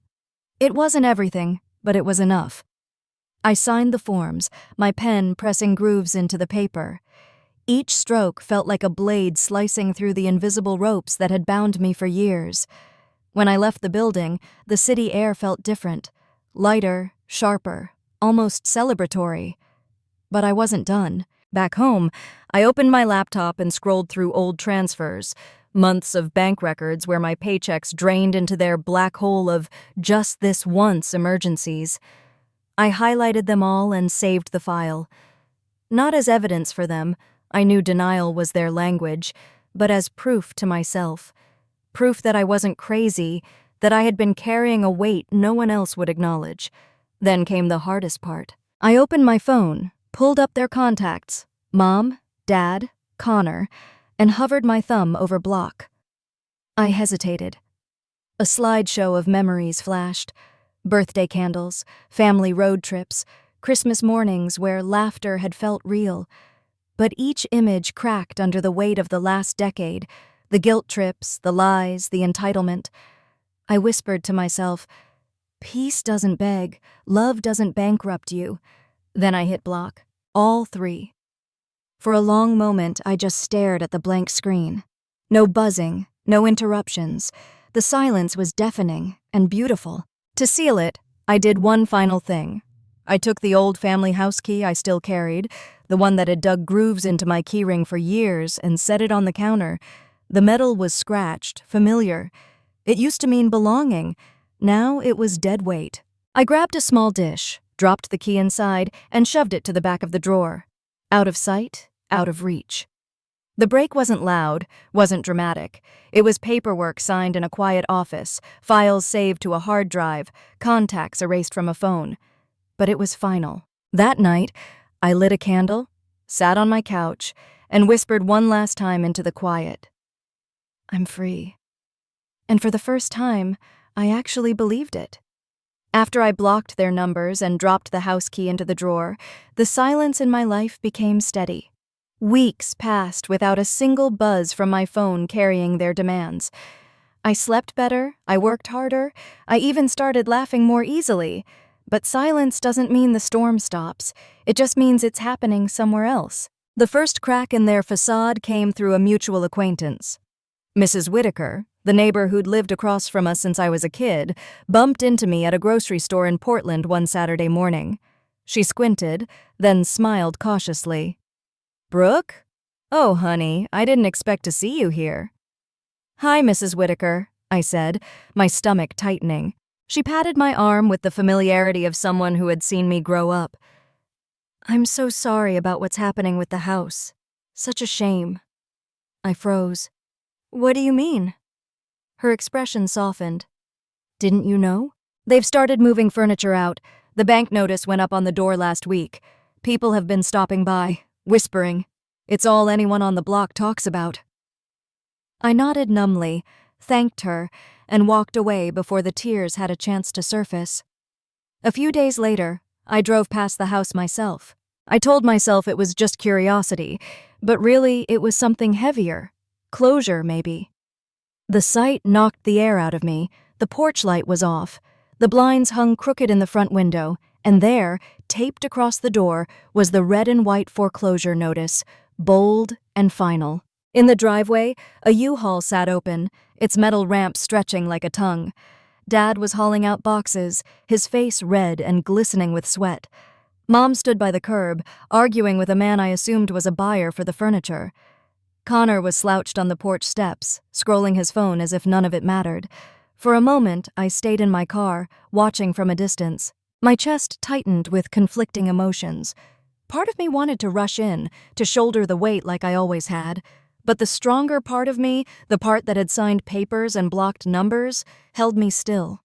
It wasn't everything, but it was enough. I signed the forms, my pen pressing grooves into the paper. Each stroke felt like a blade slicing through the invisible ropes that had bound me for years. When I left the building, the city air felt different, lighter, sharper, almost celebratory. But I wasn't done. Back home, I opened my laptop and scrolled through old transfers, months of bank records where my paychecks drained into their black hole of just this once emergencies. I highlighted them all and saved the file. Not as evidence for them, I knew denial was their language, but as proof to myself. Proof that I wasn't crazy, that I had been carrying a weight no one else would acknowledge. Then came the hardest part. I opened my phone, pulled up their contacts, Mom, Dad, Connor, and hovered my thumb over block. I hesitated. A slideshow of memories flashed. Birthday candles, family road trips, Christmas mornings where laughter had felt real. But each image cracked under the weight of the last decade, the guilt trips, the lies, the entitlement. I whispered to myself, peace doesn't beg, love doesn't bankrupt you. Then I hit block. All three. For a long moment, I just stared at the blank screen. No buzzing, no interruptions. The silence was deafening and beautiful. To seal it, I did one final thing. I took the old family house key I still carried, the one that had dug grooves into my keyring for years, and set it on the counter. The metal was scratched, familiar. It used to mean belonging. Now it was dead weight. I grabbed a small dish, dropped the key inside, and shoved it to the back of the drawer. Out of sight, out of reach. The break wasn't loud, wasn't dramatic. It was paperwork signed in a quiet office, files saved to a hard drive, contacts erased from a phone. But it was final. That night, I lit a candle, sat on my couch, and whispered one last time into the quiet. I'm free. And for the first time, I actually believed it. After I blocked their numbers and dropped the house key into the drawer, the silence in my life became steady. Weeks passed without a single buzz from my phone carrying their demands. I slept better, I worked harder, I even started laughing more easily. But silence doesn't mean the storm stops. It just means it's happening somewhere else. The first crack in their facade came through a mutual acquaintance. Mrs. Whitaker, the neighbor who'd lived across from us since I was a kid, bumped into me at a grocery store in Portland one Saturday morning. She squinted, then smiled cautiously. Brooke? Oh, honey, I didn't expect to see you here. Hi, Mrs. Whitaker, I said, my stomach tightening. She patted my arm with the familiarity of someone who had seen me grow up. I'm so sorry about what's happening with the house. Such a shame. I froze. What do you mean? Her expression softened. Didn't you know? They've started moving furniture out. The bank notice went up on the door last week. People have been stopping by, whispering. It's all anyone on the block talks about. I nodded numbly, thanked her, and walked away before the tears had a chance to surface. A few days later, I drove past the house myself. I told myself it was just curiosity, but really it was something heavier. Closure, maybe. The sight knocked the air out of me. The porch light was off. The blinds hung crooked in the front window, and there, taped across the door, was the red and white foreclosure notice, bold and final. In the driveway, a U-Haul sat open, its metal ramp stretching like a tongue. Dad was hauling out boxes, his face red and glistening with sweat. Mom stood by the curb, arguing with a man I assumed was a buyer for the furniture. Connor was slouched on the porch steps, scrolling his phone as if none of it mattered. For a moment, I stayed in my car, watching from a distance. My chest tightened with conflicting emotions. Part of me wanted to rush in, to shoulder the weight like I always had. But the stronger part of me, the part that had signed papers and blocked numbers, held me still.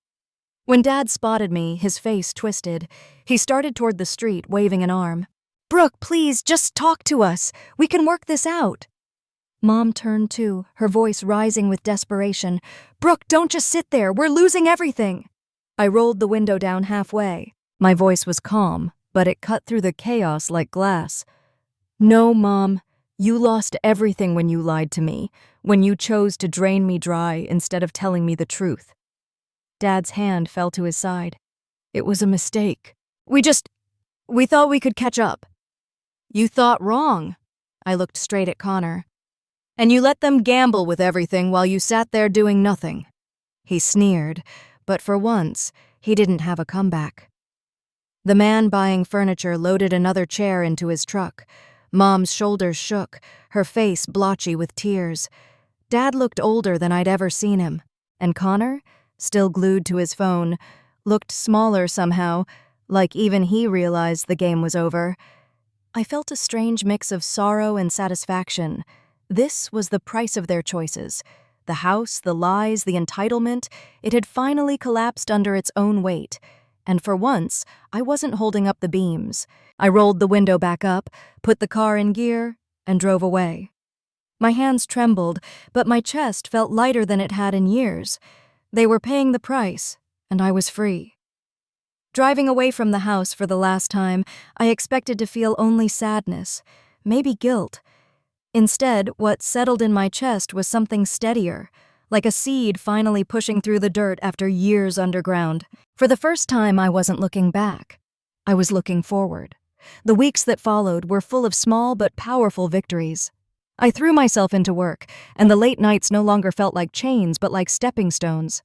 When Dad spotted me, his face twisted. He started toward the street, waving an arm. Brooke, please, just talk to us. We can work this out. Mom turned too, her voice rising with desperation. Brooke, don't just sit there. We're losing everything. I rolled the window down halfway. My voice was calm, but it cut through the chaos like glass. No, Mom. You lost everything when you lied to me, when you chose to drain me dry instead of telling me the truth. Dad's hand fell to his side. It was a mistake. We thought we could catch up. You thought wrong. I looked straight at Connor. And you let them gamble with everything while you sat there doing nothing. He sneered, but for once, he didn't have a comeback. The man buying furniture loaded another chair into his truck. Mom's shoulders shook, her face blotchy with tears. Dad looked older than I'd ever seen him. And Connor, still glued to his phone, looked smaller somehow, like even he realized the game was over. I felt a strange mix of sorrow and satisfaction. This was the price of their choices. The house, the lies, the entitlement, it had finally collapsed under its own weight. And for once, I wasn't holding up the beams. I rolled the window back up, put the car in gear, and drove away. My hands trembled, but my chest felt lighter than it had in years. They were paying the price, and I was free. Driving away from the house for the last time, I expected to feel only sadness, maybe guilt. Instead, what settled in my chest was something steadier, like a seed finally pushing through the dirt after years underground. For the first time, I wasn't looking back. I was looking forward. The weeks that followed were full of small but powerful victories. I threw myself into work, and the late nights no longer felt like chains but like stepping stones.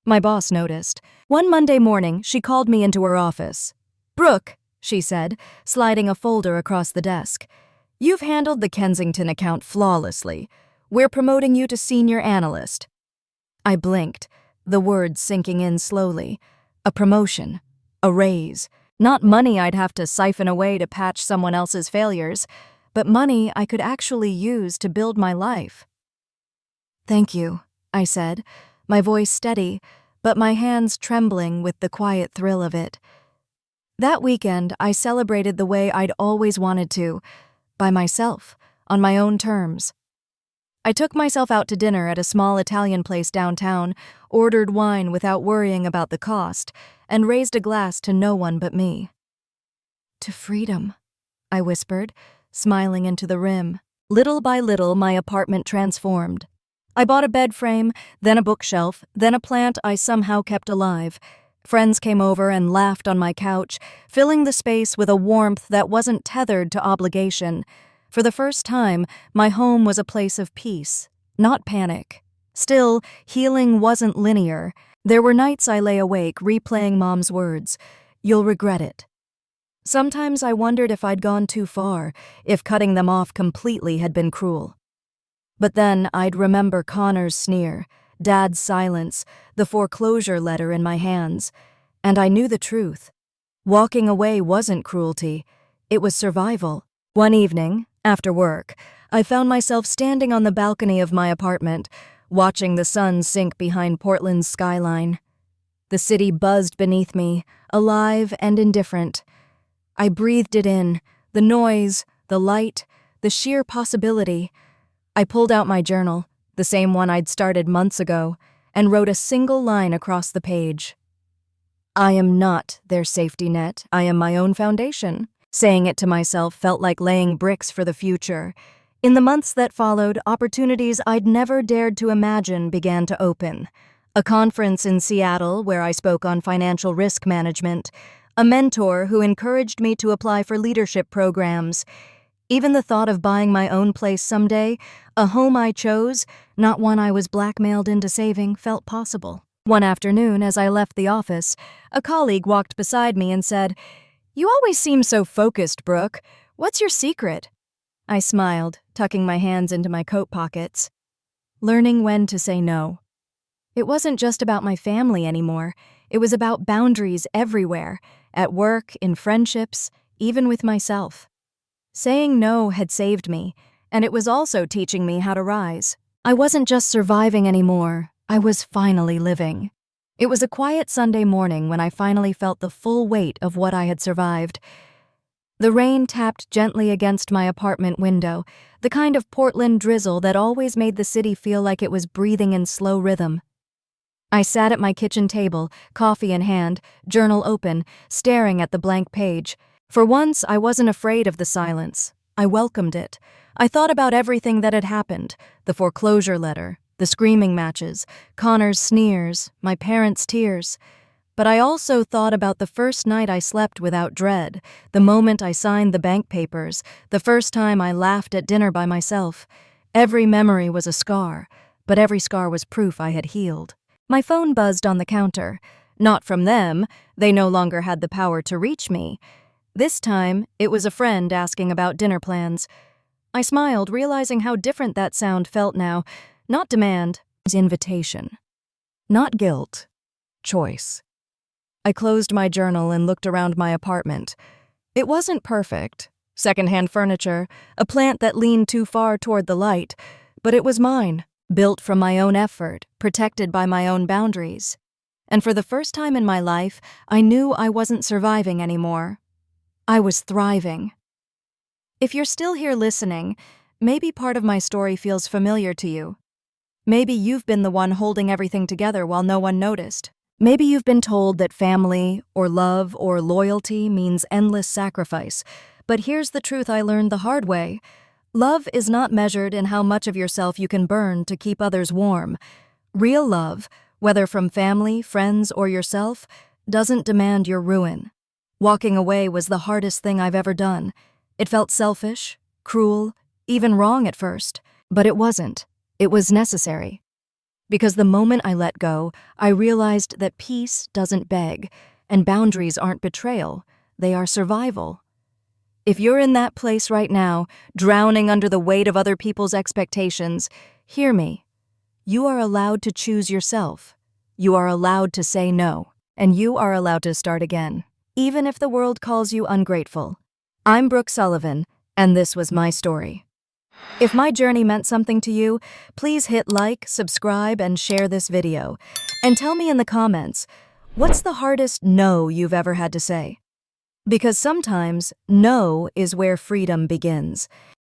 My boss noticed. One Monday morning, she called me into her office. "Brooke," she said, sliding a folder across the desk. "You've handled the Kensington account flawlessly. We're promoting you to senior analyst." I blinked, the words sinking in slowly. A promotion. A raise. Not money I'd have to siphon away to patch someone else's failures, but money I could actually use to build my life. "Thank you," I said, my voice steady, but my hands trembling with the quiet thrill of it. That weekend, I celebrated the way I'd always wanted to, by myself, on my own terms. I took myself out to dinner at a small Italian place downtown, ordered wine without worrying about the cost, and raised a glass to no one but me. "To freedom," I whispered, smiling into the rim. Little by little, my apartment transformed. I bought a bed frame, then a bookshelf, then a plant I somehow kept alive. Friends came over and laughed on my couch, filling the space with a warmth that wasn't tethered to obligation. For the first time, my home was a place of peace, not panic. Still, healing wasn't linear. There were nights I lay awake replaying Mom's words, "You'll regret it." Sometimes I wondered if I'd gone too far, if cutting them off completely had been cruel. But then I'd remember Connor's sneer, Dad's silence, the foreclosure letter in my hands, and I knew the truth. Walking away wasn't cruelty, it was survival. One evening, after work, I found myself standing on the balcony of my apartment, watching the sun sink behind Portland's skyline. The city buzzed beneath me, alive and indifferent. I breathed it in, the noise, the light, the sheer possibility. I pulled out my journal, the same one I'd started months ago, and wrote a single line across the page. "I am not their safety net, I am my own foundation." Saying it to myself felt like laying bricks for the future. In the months that followed, opportunities I'd never dared to imagine began to open. A conference in Seattle where I spoke on financial risk management, a mentor who encouraged me to apply for leadership programs. Even the thought of buying my own place someday, a home I chose, not one I was blackmailed into saving, felt possible. One afternoon, as I left the office, a colleague walked beside me and said, "You always seem so focused, Brooke. What's your secret?" I smiled, tucking my hands into my coat pockets. Learning when to say no. It wasn't just about my family anymore. It was about boundaries everywhere, at work, in friendships, even with myself. Saying no had saved me, and it was also teaching me how to rise. I wasn't just surviving anymore, I was finally living. It was a quiet Sunday morning when I finally felt the full weight of what I had survived. The rain tapped gently against my apartment window, the kind of Portland drizzle that always made the city feel like it was breathing in slow rhythm. I sat at my kitchen table, coffee in hand, journal open, staring at the blank page. For once, I wasn't afraid of the silence. I welcomed it. I thought about everything that had happened, the foreclosure letter, the screaming matches, Connor's sneers, my parents' tears. But I also thought about the first night I slept without dread, the moment I signed the bank papers, the first time I laughed at dinner by myself. Every memory was a scar, but every scar was proof I had healed. My phone buzzed on the counter. Not from them, they no longer had the power to reach me. This time, it was a friend asking about dinner plans. I smiled, realizing how different that sound felt now. Not demand, invitation. Not guilt, choice. I closed my journal and looked around my apartment. It wasn't perfect. Secondhand furniture, a plant that leaned too far toward the light, but it was mine, built from my own effort, protected by my own boundaries. And for the first time in my life, I knew I wasn't surviving anymore. I was thriving. If you're still here listening, maybe part of my story feels familiar to you. Maybe you've been the one holding everything together while no one noticed. Maybe you've been told that family, or love, or loyalty means endless sacrifice. But here's the truth I learned the hard way. Love is not measured in how much of yourself you can burn to keep others warm. Real love, whether from family, friends, or yourself, doesn't demand your ruin. Walking away was the hardest thing I've ever done. It felt selfish, cruel, even wrong at first. But it wasn't. It was necessary. Because the moment I let go, I realized that peace doesn't beg, and boundaries aren't betrayal, they are survival. If you're in that place right now, drowning under the weight of other people's expectations, hear me. You are allowed to choose yourself. You are allowed to say no. And you are allowed to start again, even if the world calls you ungrateful. I'm Brooke Sullivan, and this was my story. If my journey meant something to you, please hit like, subscribe, and share this video. And tell me in the comments, what's the hardest no you've ever had to say? Because sometimes, no is where freedom begins.